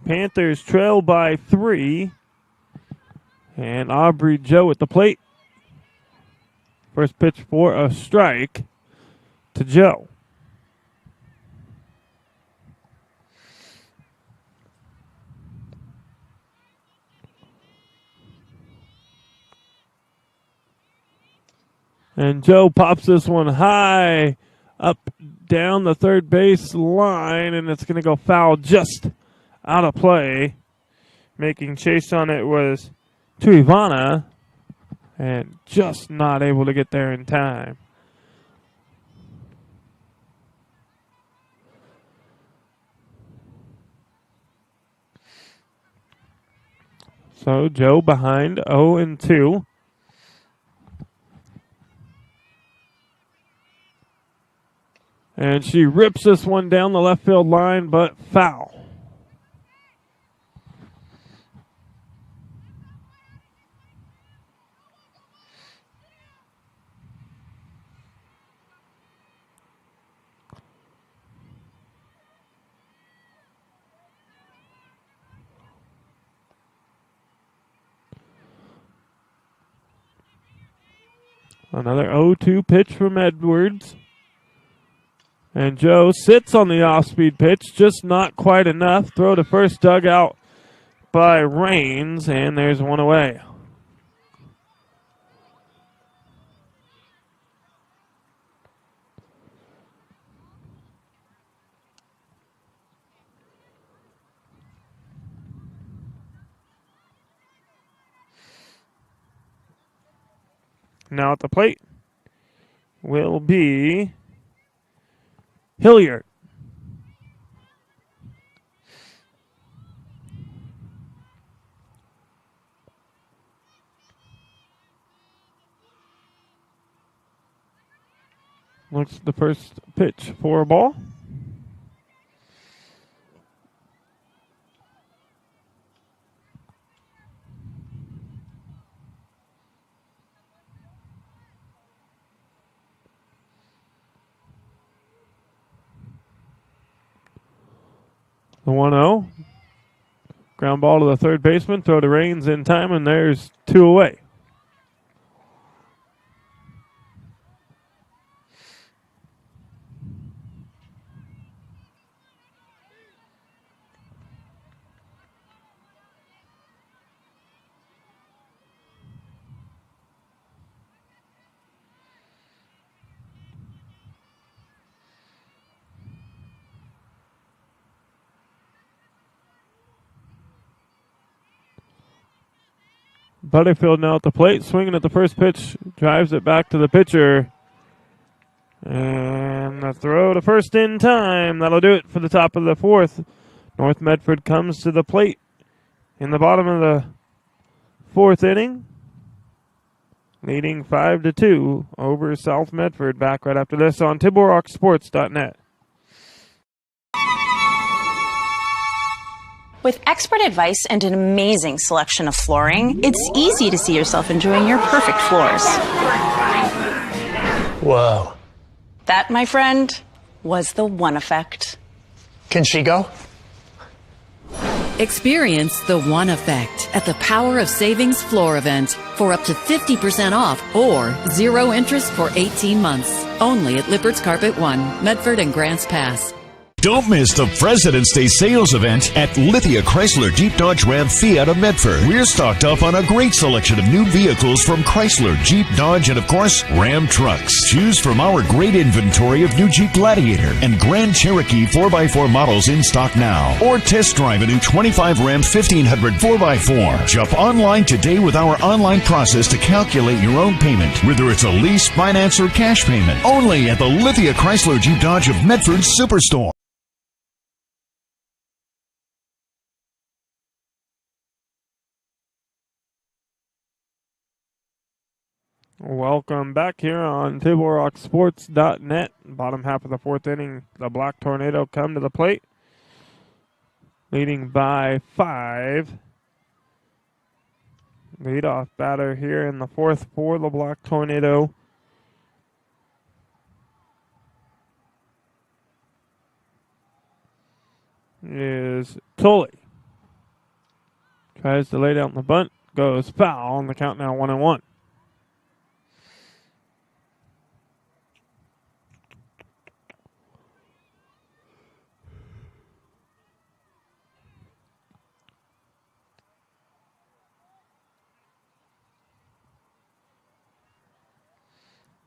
Speaker 2: Panthers trail by 3. And Aubrey Joe at the plate. First pitch for a strike to Joe. And Joe pops this one high up down the third base line, and it's going to go foul just out of play. Making chase on it was to Ivana, and just not able to get there in time. So Joe behind 0-2. And she rips this one down the left field line, but foul. Another 0-2 pitch from Edwards. And Joe sits on the off-speed pitch, just not quite enough. Throw to first, dug out by Rains, and there's one away. Now at the plate will be Hilliard. Looks at the first pitch for a ball. The 1-0. Ground ball to the third baseman. Throw to Rains in time, and there's 2 away. Butterfield now at the plate, swinging at the first pitch, drives it back to the pitcher. And the throw to first in time. That'll do it for the top of the fourth. North Medford comes to the plate in the bottom of the fourth inning, leading 5-2 over South Medford. Back right after this on TibleRockSports.net.
Speaker 3: With expert advice and an amazing selection of flooring, it's easy to see yourself enjoying your perfect floors.
Speaker 4: Whoa.
Speaker 3: That, my friend, was the One Effect.
Speaker 4: Can she go?
Speaker 23: Experience the One Effect at the Power of Savings Floor event for up to 50% off or 0 interest for 18 months. Only at Lippert's Carpet One, Medford and Grants Pass.
Speaker 24: Don't miss the President's Day sales event at Lithia Chrysler Jeep Dodge Ram Fiat of Medford. We're stocked up on a great selection of new vehicles from Chrysler, Jeep, Dodge, and of course, Ram trucks. Choose from our great inventory of new Jeep Gladiator and Grand Cherokee 4x4 models in stock now. Or test drive a new 25 Ram 1500 4x4. Shop online today with our online process to calculate your own payment, whether it's a lease, finance, or cash payment. Only at the Lithia Chrysler Jeep Dodge of Medford Superstore.
Speaker 2: Welcome back here on TibleRockSports.net. Bottom half of the fourth inning, the Black Tornado come to the plate, leading by 5. Leadoff batter here in the fourth for the Black Tornado is Tully. Tries to lay down the bunt. Goes foul on the count now 1-1.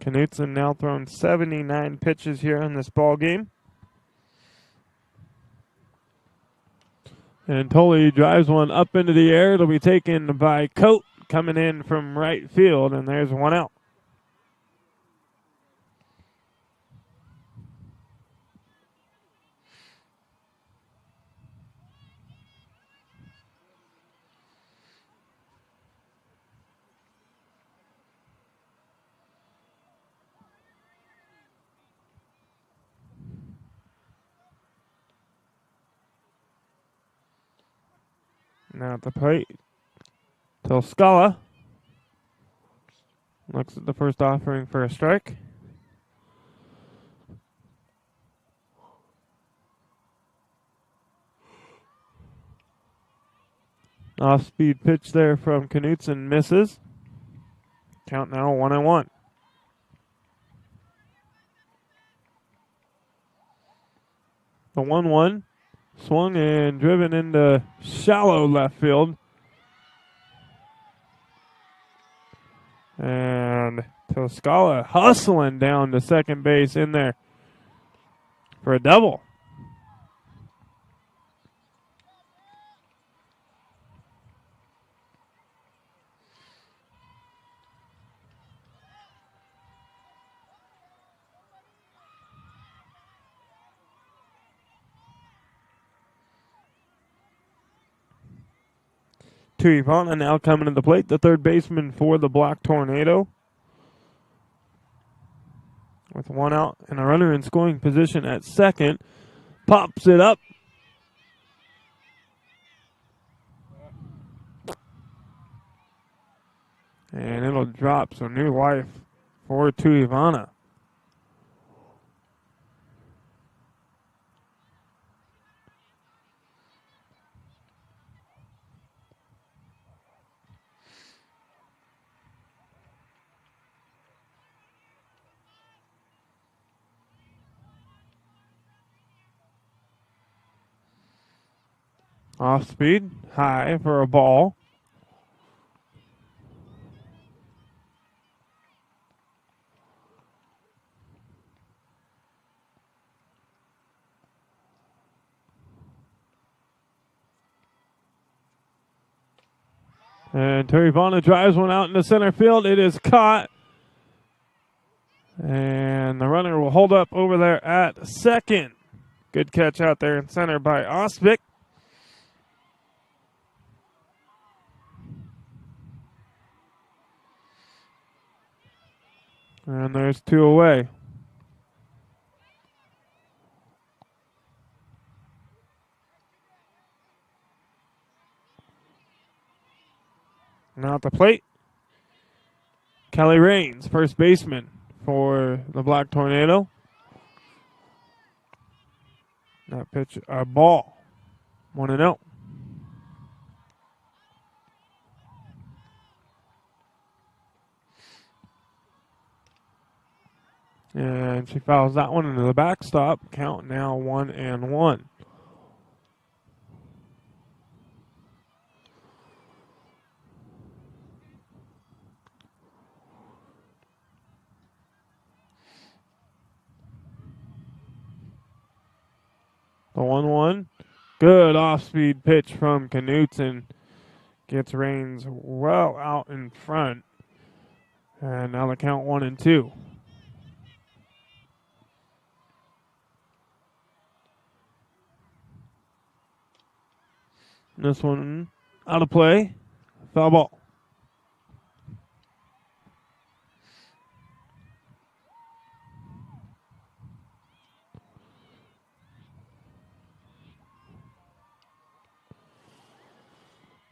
Speaker 2: Knutson now thrown 79 pitches here in this ball game. And Tully drives one up into the air. It'll be taken by Coate coming in from right field, and there's one out. Now at the plate, Toscala looks at the first offering for a strike. Off-speed pitch there from Knutson misses. Count now 1-1. The 1-1 swung and driven into shallow left field. And Toscala hustling down to second base in there for a double. Ivana now coming to the plate, the third baseman for the Black Tornado. With one out and a runner in scoring position at second. Pops it up. And it'll drop some new life for Ivana. Off speed, high for a ball. And Terry Vaughn drives one out into center field. It is caught. And the runner will hold up over there at second. Good catch out there in center by Osvik. And there's two away. Now at the plate, Kelly Raines, first baseman for the Black Tornado. That pitch, a ball, 1-0. And she fouls that one into the backstop. Count now 1-1. The 1-1. Good off-speed pitch from Knutson. Gets Raines well out in front. And now the count 1-2. This one out of play. Foul ball.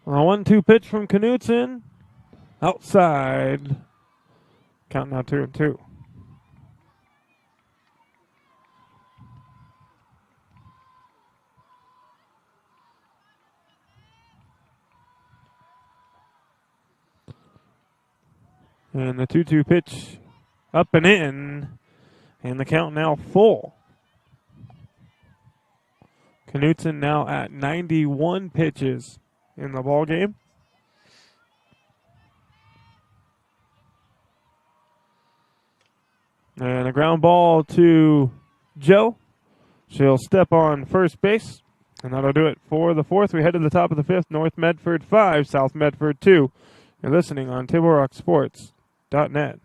Speaker 2: A 1-2 pitch from Knutson. Outside. Count now 2-2. And the 2-2 pitch up and in. And the count now full. Knutson now at 91 pitches in the ball game. And a ground ball to Joe. She'll step on first base. And that'll do it for the fourth. We head to the top of the fifth. North Medford 5, South Medford 2. You're listening on TableRockSports.net.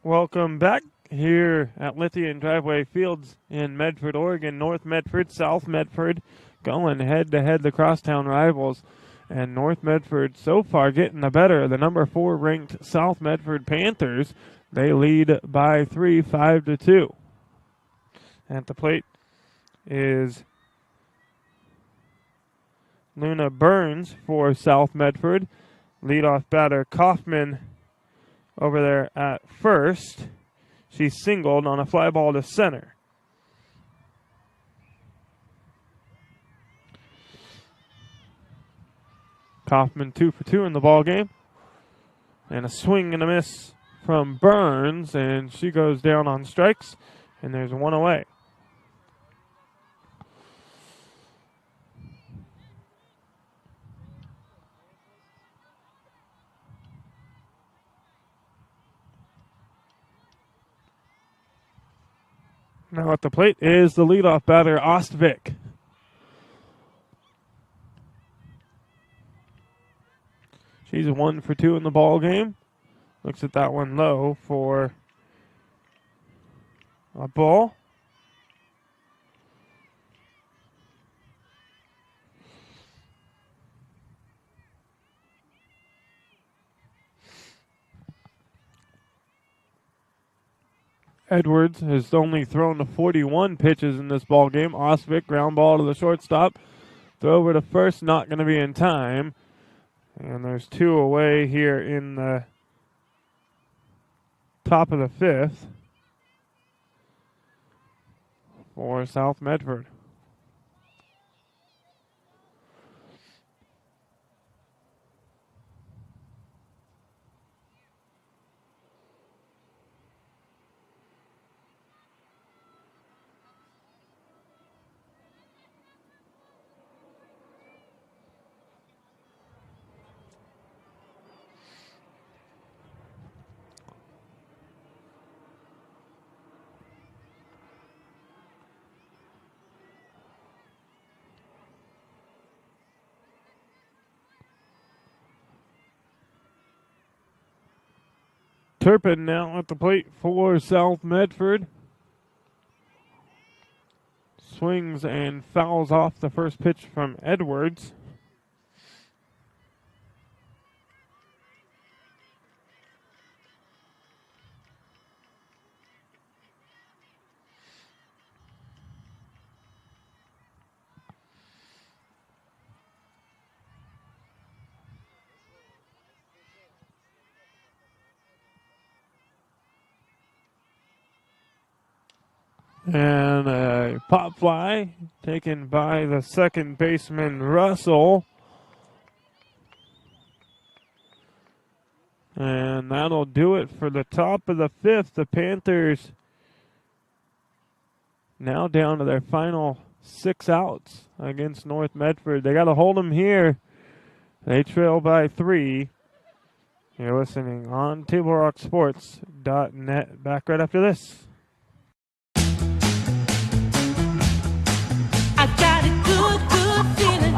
Speaker 2: Welcome back here at Lithia and Driveway Fields in Medford, Oregon. North Medford, South Medford going head-to-head, the crosstown rivals. And North Medford so far getting the better of the number 4 ranked South Medford Panthers. They lead by 3, 5-2. At the plate is Luna Burns for South Medford. Leadoff batter Kaufman over there at first. She singled on a fly ball to center. Kaufman 2 for 2 in the ball game. And a swing and a miss from Burns, and she goes down on strikes, and there's one away. Now at the plate is the leadoff batter, Ostvik. She's 1 for 2 in the ball game. Looks at that one low for a ball. Edwards has only thrown 41 pitches in this ball game. Ostvik, ground ball to the shortstop. Throw over to first, not going to be in time. And there's 2 away here in the top of the 5th for South Medford. Turpin now at the plate for South Medford. Swings and fouls off the first pitch from Edwards. And a pop fly taken by the second baseman, Russell. And that'll do it for the top of the fifth. The Panthers now down to their final 6 outs against North Medford. They got to hold them here. They trail by 3. You're listening on TableRockSports.net. Back right after this.
Speaker 4: I got a good, good feeling.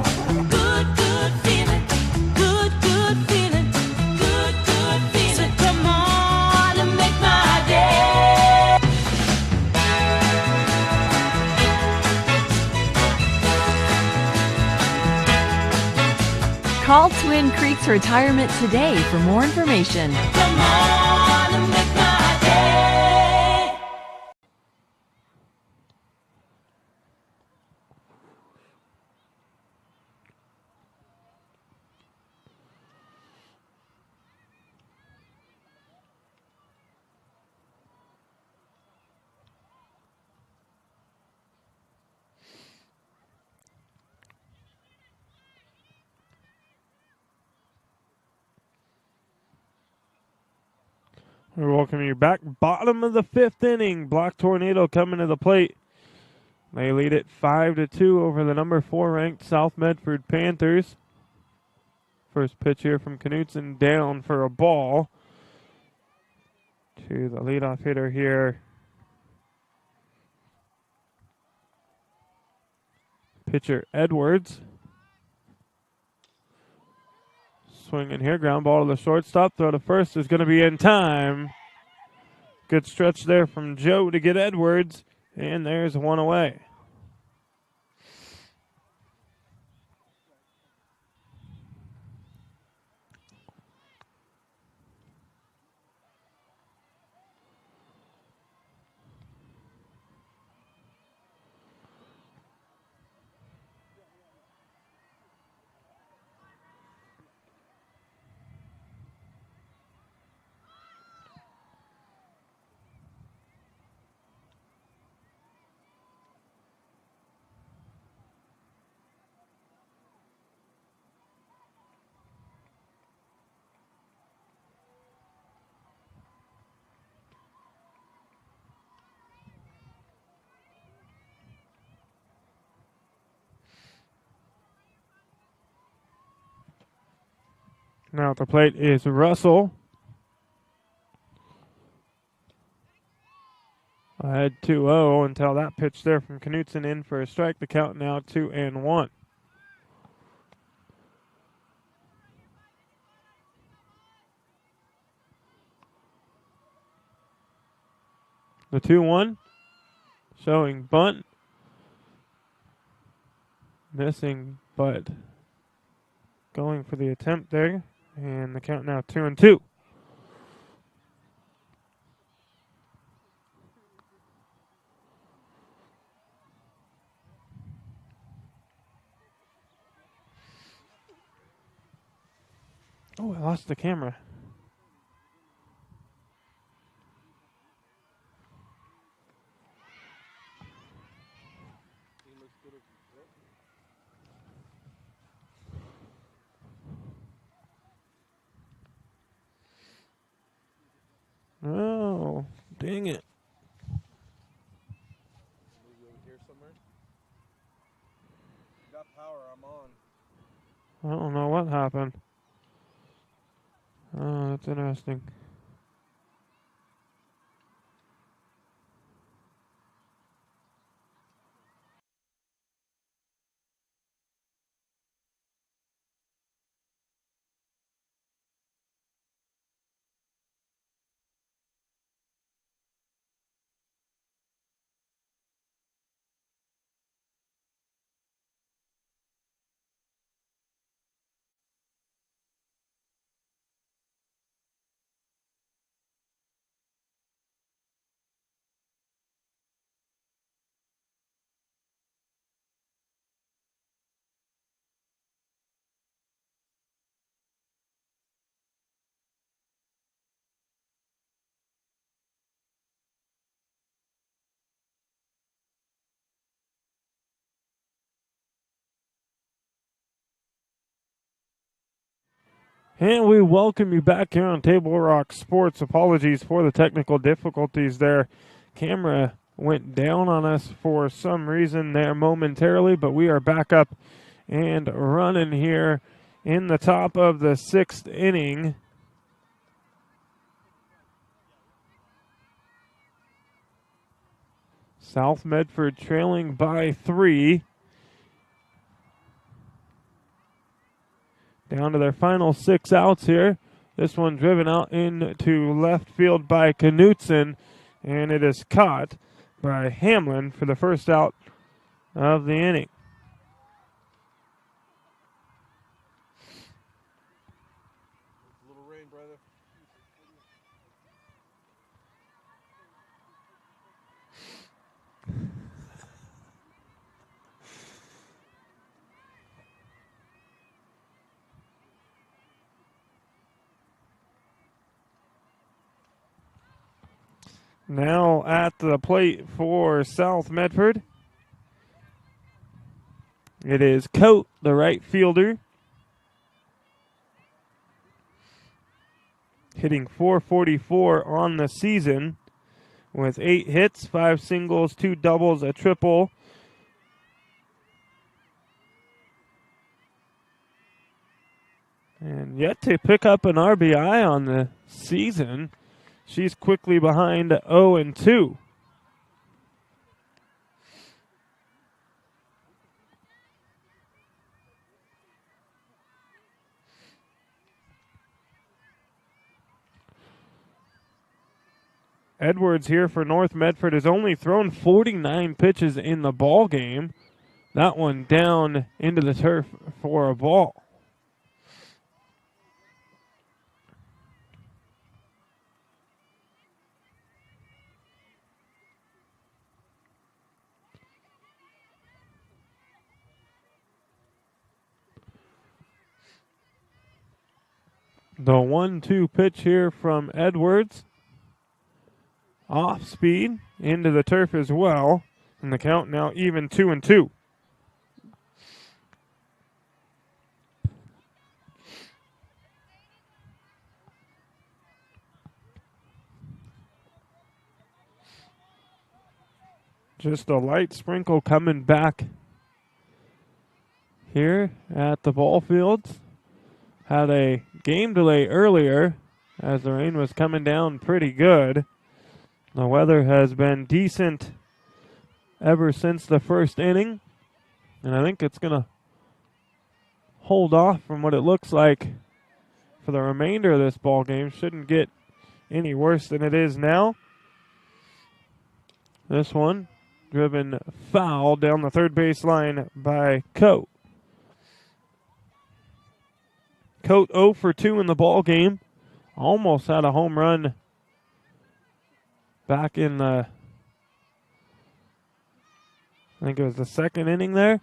Speaker 4: Good, good feeling. Good, good feeling. Good, good feeling. So come on and make my day.
Speaker 20: Call Twin Creeks Retirement today for more information.
Speaker 4: Come on and make my day.
Speaker 2: We welcome you back. Bottom of the 5th inning. Black Tornado coming to the plate. They lead it 5-2 over the number 4 ranked South Medford Panthers. First pitch here from Knutson down for a ball to the leadoff hitter here. Pitcher Edwards. Swinging here, ground ball to the shortstop. Throw to first is going to be in time. Good stretch there from Joe to get Edwards, and there's one away. Now at the plate is Russell. Ahead 2-0 until that pitch there from Knutson in for a strike. The count now 2-1. The 2-1 showing bunt. Missing, but going for the attempt there. And the count now 2-2. Oh, I lost the camera. That's interesting. And we welcome you back here on Table Rock Sports. Apologies for the technical difficulties there. Camera went down on us for some reason there momentarily, but we are back up and running here in the top of the 6th inning. South Medford trailing by 3. Down to their final 6 outs here. This one driven out into left field by Knutson, and it is caught by Hamlin for the first out of the inning. Now at the plate for South Medford, it is Coate, the right fielder, hitting .444 on the season with 8 hits, 5 singles, 2 doubles, a triple. And yet to pick up an RBI on the season. She's quickly behind 0-2. Edwards here for North Medford has only thrown 49 pitches in the ball game. That one down into the turf for a ball. The 1-2 pitch here from Edwards. Off speed into the turf as well. And the count now even 2-2. Just a light sprinkle coming back here at the ball fields. Had a game delay earlier as the rain was coming down pretty good. The weather has been decent ever since the first inning, and I think it's going to hold off from what it looks like for the remainder of this ball game. Shouldn't get any worse than it is now. This one driven foul down the third base line by Coate. Coate 0 for 2 in the ball game. Almost had a home run back in the, I think it was the second inning there.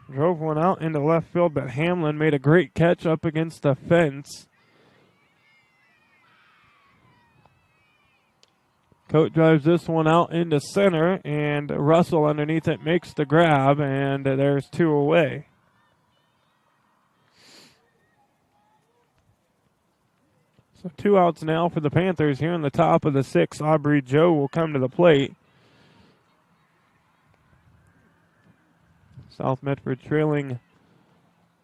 Speaker 2: Drove one out into left field, but Hamlin made a great catch up against the fence. Coate drives this one out into center, and Russell underneath it makes the grab, and there's 2 away. So 2 outs now for the Panthers here in the top of the 6th. Aubrey Joe will come to the plate. South Medford trailing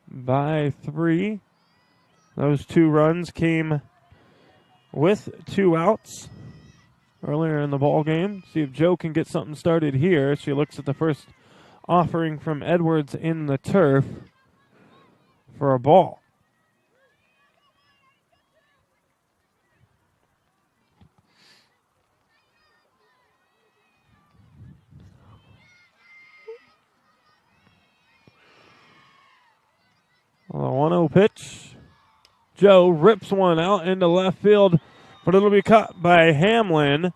Speaker 2: by 3. Those 2 runs came with 2 outs earlier in the ball game. See if Joe can get something started here. She looks at the first offering from Edwards in the turf for a ball. Well, a 1-0 pitch. Joe rips one out into left field, but it'll be caught by Hamlin.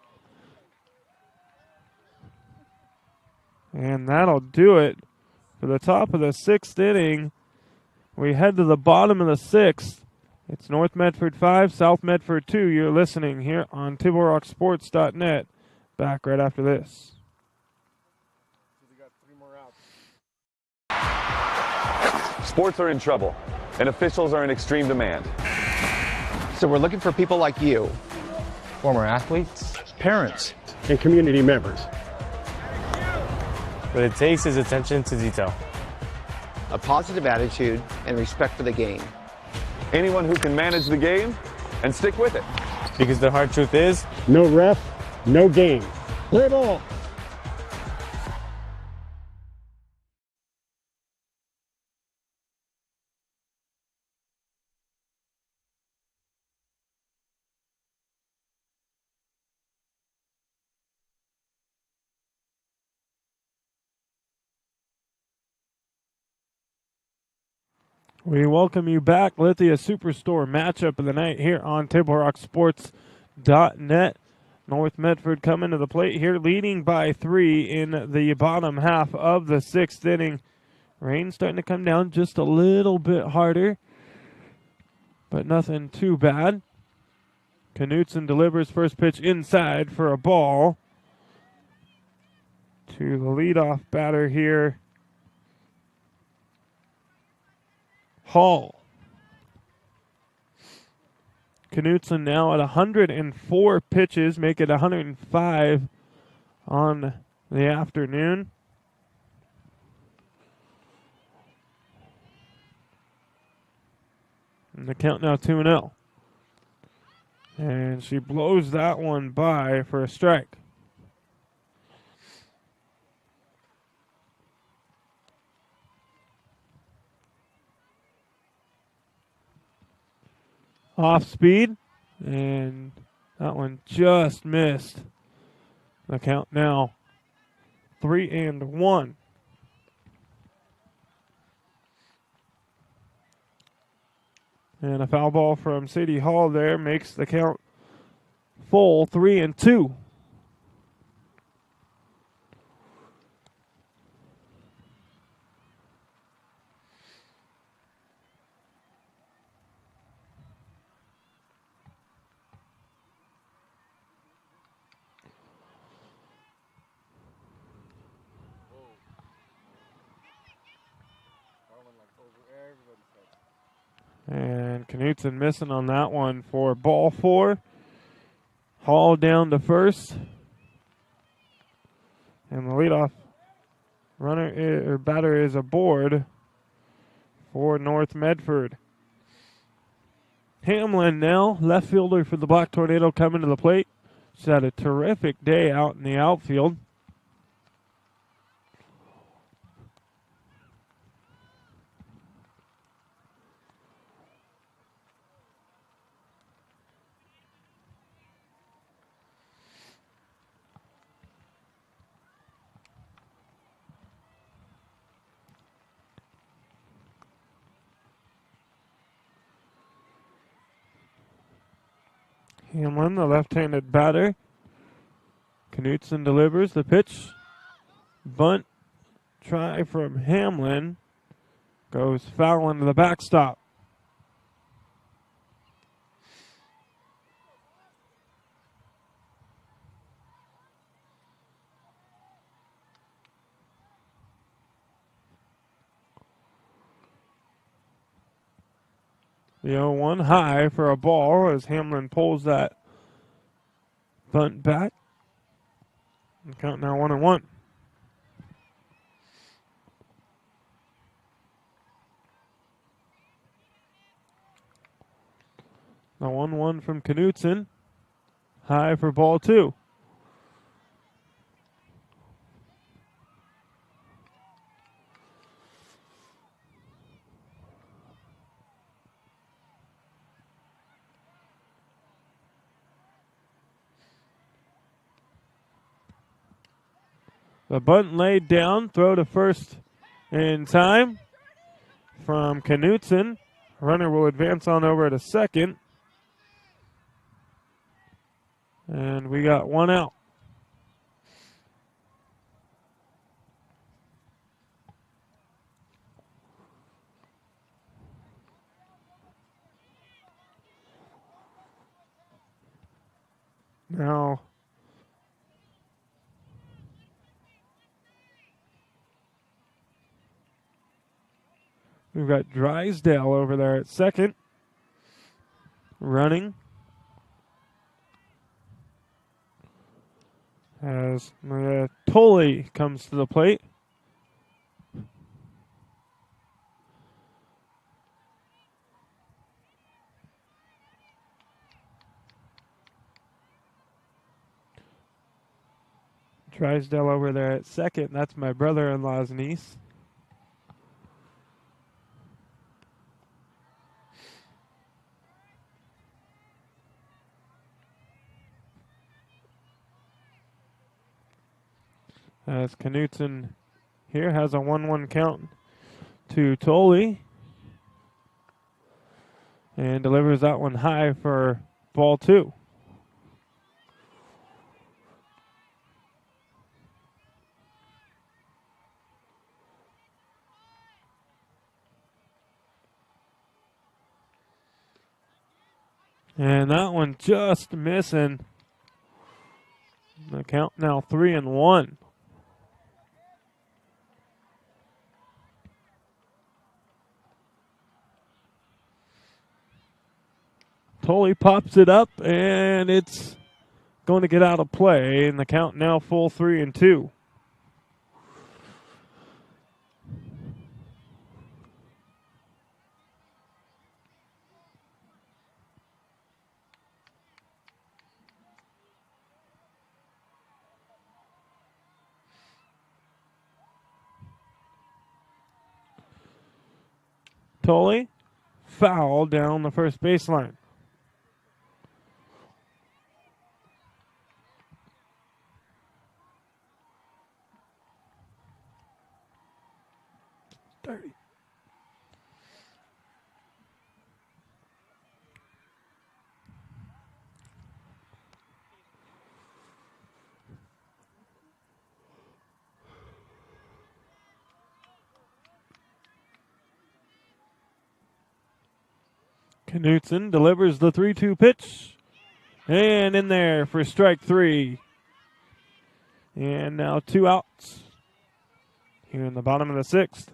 Speaker 2: And that'll do it for the top of the 6th inning. We head to the bottom of the 6th. It's North Medford 5, South Medford 2. You're listening here on TableRockSports.net. Back right after this.
Speaker 12: Sports are in trouble, and officials are in extreme demand.
Speaker 13: So we're looking for people like you.
Speaker 5: Former athletes,
Speaker 8: parents, and community members.
Speaker 5: What it takes is attention to detail,
Speaker 13: A positive attitude and respect for the game.
Speaker 12: Anyone who can manage the game and stick with it.
Speaker 5: because the hard truth is,
Speaker 8: No ref, no game. Play ball.
Speaker 2: We welcome you back. Lithia Superstore matchup of the night here on TableRockSports.net. North Medford coming to the plate here, leading by 3 in the bottom half of the 6th inning. Rain starting to come down just a little bit harder, but nothing too bad. Knutson delivers first pitch inside for a ball to the leadoff batter here, Hall. Knutson now at 104 pitches, make it 105 on the afternoon. And the count now 2-0. And she blows that one by for a strike. Off speed, and that one just missed. The count now 3-1. And a foul ball from Sadie Hall there makes the count full 3-2. And Knutson missing on that one for ball 4. Hall down to first. And the leadoff batter is aboard for North Medford. Hamlin now, left fielder for the Black Tornado, coming to the plate. She's had a terrific day out in the outfield. Hamlin, the left-handed batter. Knutson delivers the pitch. Bunt try from Hamlin. Goes foul into the backstop. The 0-1 high for a ball as Hamlin pulls that bunt back. And count now 1-1. The 1-1 from Knutson. High for ball 2. The bunt laid down, throw to first in time from Knutson. Runner will advance on over to second. And we got one out. Now, we've got Drysdale over there at second, running. As Tully comes to the plate. Drysdale over there at second. That's my brother-in-law's niece. As Knutson here has a 1-1 count to Tully. And delivers that one high for ball 2. And that one just missing. The count now 3-1. Tully pops it up, and it's going to get out of play. And the count now full 3-2. Tully, foul down the first baseline. Dirty. Knutson delivers the 3-2 pitch. And in there for strike 3. And now 2 outs here in the bottom of the 6th.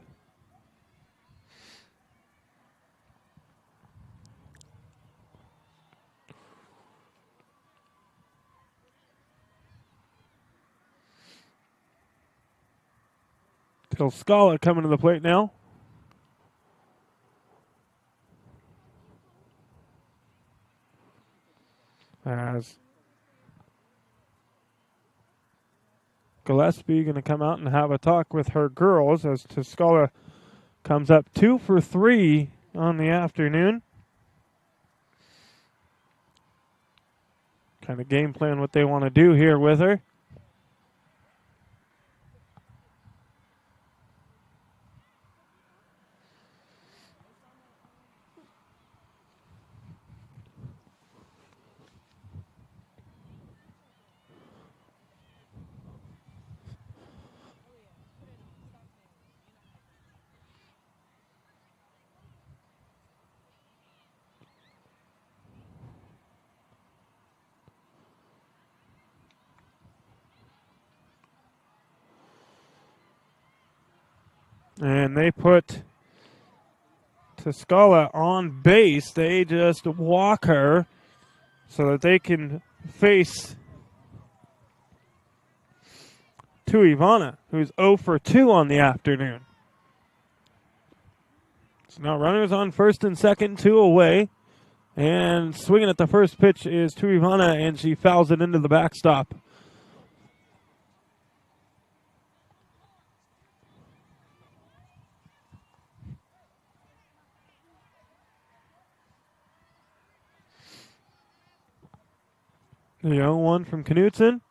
Speaker 2: Scala coming to the plate now. As Gillespie going to come out and have a talk with her girls as Tuscola comes up 2 for 3 on the afternoon. Kind of game plan what they want to do here with her. And they put Tuscola on base. They just walk her so that they can face to Ivana, who's 0 for 2 on the afternoon. So now runners on first and second, 2 away. And swinging at the first pitch is to Ivana, and she fouls it into the backstop. The 0-1 from Knutson.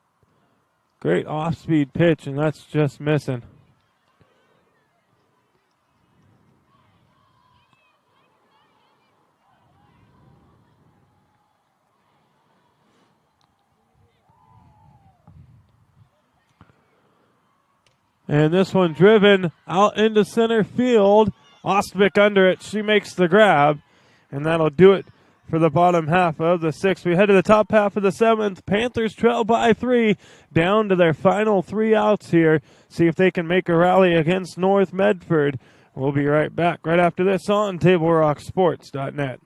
Speaker 2: Great off-speed pitch, and that's just missing. And this one driven out into center field. Ostwick under it. She makes the grab, and that'll do it for the bottom half of the sixth. We head to the top half of the seventh. Panthers trail by 3, down to their final 3 outs here. See if they can make a rally against North Medford. We'll be right back right after this on TableRockSports.net.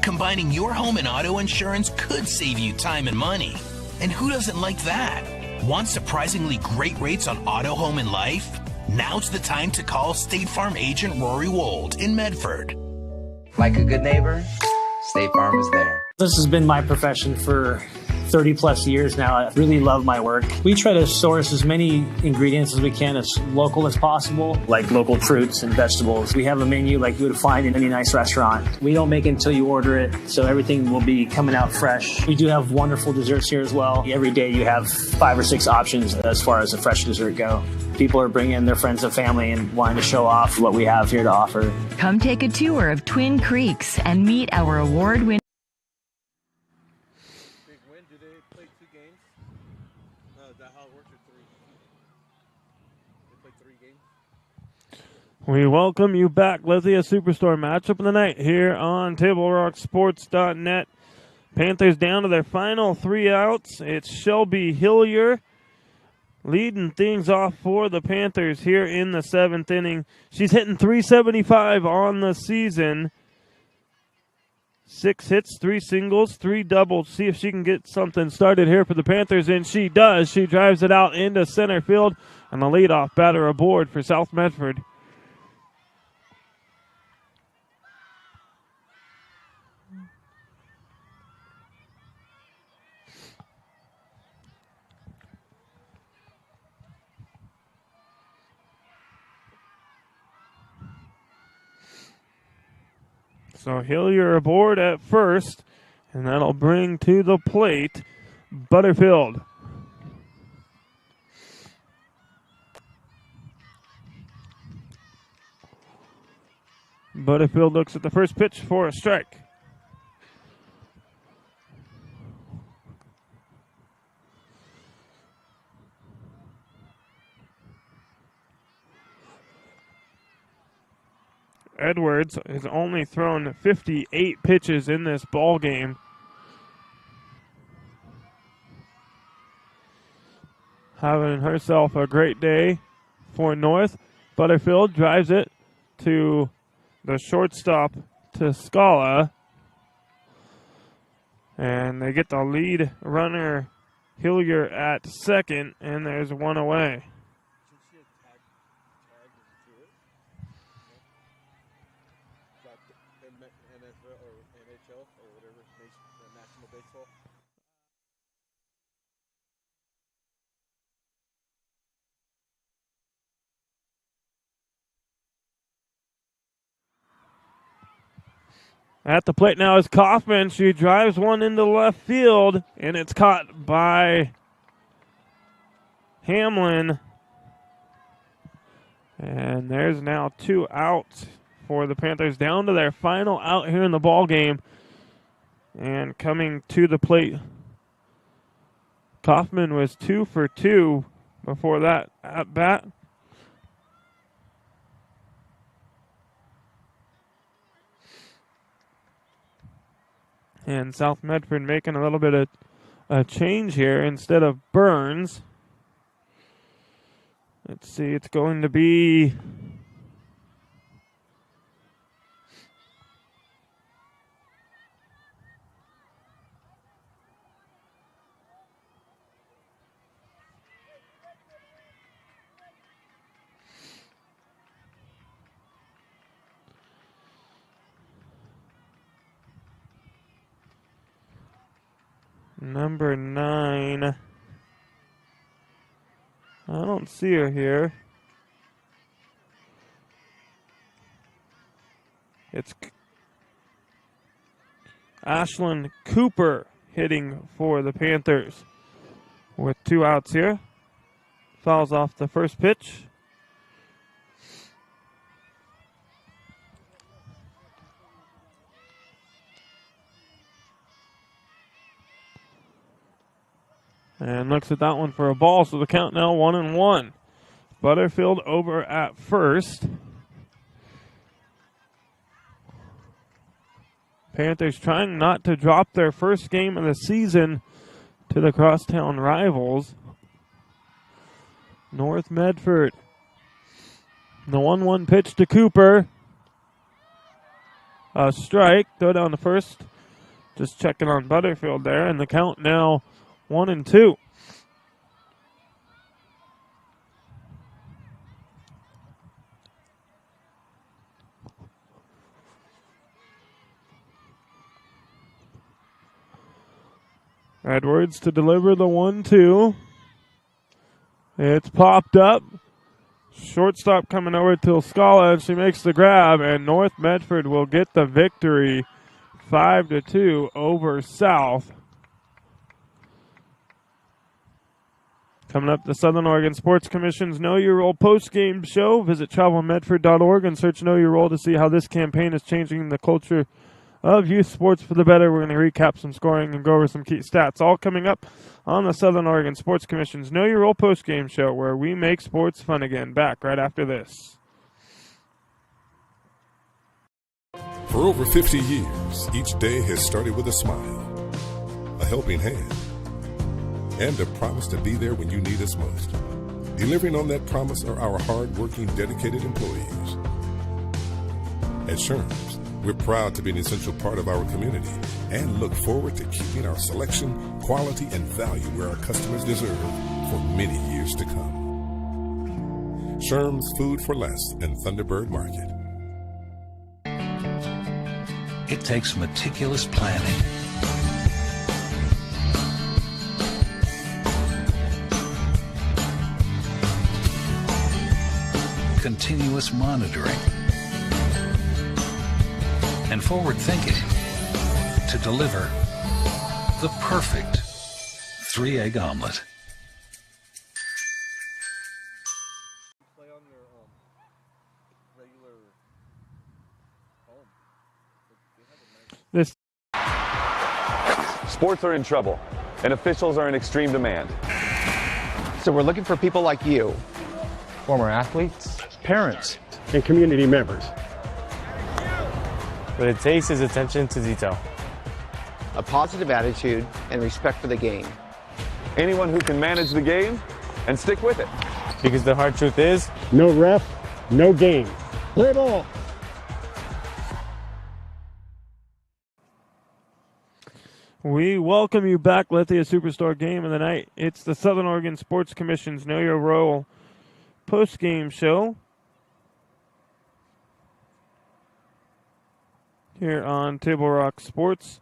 Speaker 17: Combining your home and auto insurance could save you time and money. And who doesn't like that? Want surprisingly great rates on auto, home, and life? Now's the time to call State Farm agent Rory Wold in Medford.
Speaker 9: Like a good neighbor, State Farm is there.
Speaker 19: This has been my profession for 30 plus years now. I really love my work. We try to source as many ingredients as we can, as local as possible, like local fruits and vegetables. We have a menu like you would find in any nice restaurant. We don't make it until you order it, so everything will be coming out fresh. We do have wonderful desserts here as well. Every day you have 5 or 6 options as far as a fresh dessert go. People are bringing their friends and family and wanting to show off what we have here to offer.
Speaker 20: Come take a tour of Twin Creeks and meet our award-winning
Speaker 2: We welcome you back. Lithia Superstore matchup of the night here on TableRockSports.net. Panthers down to their final 3 outs. It's Shelby Hillier leading things off for the Panthers here in the 7th inning. She's hitting .375 on the season. 6 hits, 3 singles, 3 doubles. See if she can get something started here for the Panthers, and she does. She drives it out into center field, and the leadoff batter aboard for South Medford. So Hillier aboard at first, and that'll bring to the plate Butterfield. Butterfield looks at the first pitch for a strike. Edwards has only thrown 58 pitches in this ball game. Having herself a great day for North. Butterfield drives it to the shortstop, to Scala. And they get the lead runner, Hillier, at second, and there's one away. At the plate now is Kaufman. She drives one into left field, and it's caught by Hamlin. And there's now 2 outs for the Panthers, down to their final out here in the ball game. And coming to the plate, Kaufman was 2 for 2 before that at bat. And South Medford making a little bit of a change here. Instead of Burns, let's see, it's going to be Number 9. I don't see her here. It's Ashlyn Cooper hitting for the Panthers with 2 outs here. Fouls off the first pitch. And looks at that one for a ball, so the count now 1-1. Butterfield over at first. Panthers trying not to drop their first game of the season to the crosstown rivals, North Medford. The 1-1 pitch to Cooper. A strike. Throw down the first. Just checking on Butterfield there, and the count now 1-2. Edwards to deliver the 1-2. It's popped up. Shortstop coming over to Scala, and she makes the grab, and North Medford will get the victory 5-2 over South. Coming up, the Southern Oregon Sports Commission's Know Your Role post-game show. Visit travelmedford.org and search Know Your Role to see how this campaign is changing the culture of youth sports for the better. We're going to recap some scoring and go over some key stats. All coming up on the Southern Oregon Sports Commission's Know Your Role post-game show, where we make sports fun again. Back right after this.
Speaker 21: For over 50 years, each day has started with a smile, a helping hand, and a promise to be there when you need us most. Delivering on that promise are our hard-working, dedicated employees. At Sherms, we're proud to be an essential part of our community and look forward to keeping our selection, quality, and value where our customers deserve for many years to come. Sherms Food for Less and Thunderbird Market.
Speaker 22: It takes meticulous planning, continuous monitoring, and forward thinking to deliver the perfect 3-egg omelet.
Speaker 7: Play on your regular home.
Speaker 2: This
Speaker 12: Sports are in trouble, and officials are in extreme demand.
Speaker 13: So we're looking for people like you,
Speaker 5: Former athletes.
Speaker 8: Parents and community members.
Speaker 5: What it takes is attention to detail.
Speaker 13: a positive attitude, and respect for the game.
Speaker 12: Anyone who can manage the game and stick with it.
Speaker 5: Because the hard truth is,
Speaker 8: no ref, no game. Play ball.
Speaker 2: We welcome you back, Lithia Superstore Game of the Night. It's the Southern Oregon Sports Commission's Know Your Role post-game show here on Table Rock Sports.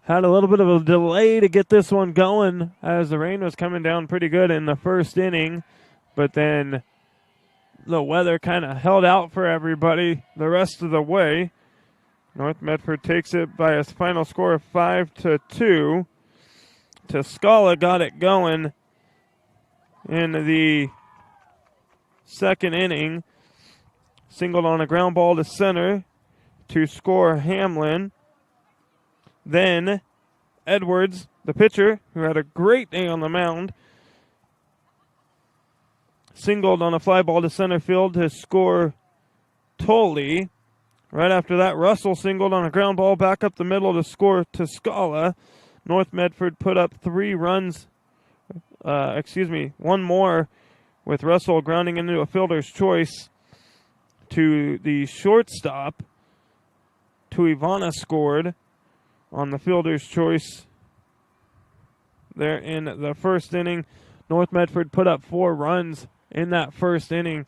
Speaker 2: Had a little bit of a delay to get this one going as the rain was coming down pretty good in the first inning, but then the weather kind of held out for everybody the rest of the way. North Medford takes it by a final score of 5-2. Toscala got it going in the second inning. Singled on a ground ball to center to score Hamlin. Then Edwards, the pitcher, who had a great day on the mound, singled on a fly ball to center field to score Tolley. Right after that, Russell singled on a ground ball back up the middle to score Toscala. North Medford put up 3 runs, one more, with Russell grounding into a fielder's choice to the shortstop. Tuivana scored on the fielder's choice there in the first inning. North Medford put up 4 runs in that first inning,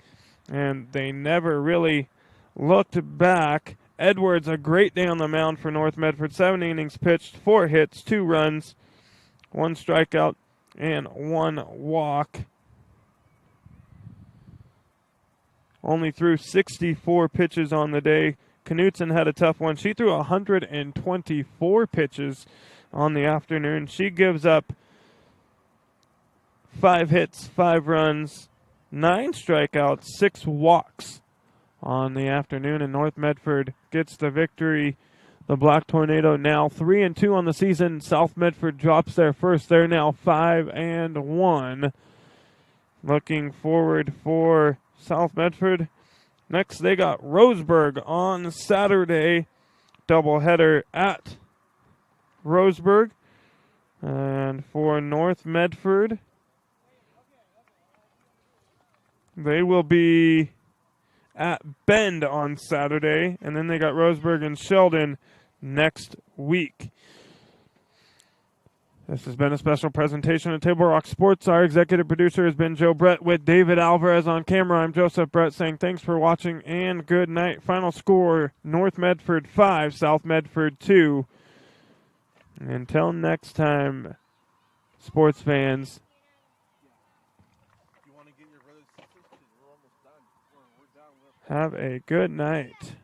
Speaker 2: and they never really looked back Edwards, a great day on the mound for North Medford. 7 innings pitched, 4 hits, 2 runs, 1 strikeout, and 1 walk. Only threw 64 pitches on the day. Knutson had a tough one. She threw 124 pitches on the afternoon. She gives up 5 hits, 5 runs, 9 strikeouts, 6 walks on the afternoon, and North Medford gets the victory. The Black Tornado now 3-2 on the season. South Medford drops their first. They're now 5-1. Looking forward for South Medford. Next, they got Roseburg on Saturday. Doubleheader at Roseburg. And for North Medford, they will be at Bend on Saturday. And then they got Roseburg and Sheldon next week. This has been a special presentation of Table Rock Sports. Our executive producer has been Joe Brett with David Alvarez on camera. I'm Joseph Brett saying thanks for watching and good night. Final score, North Medford 5, South Medford 2. Until next time, sports fans, have a good night.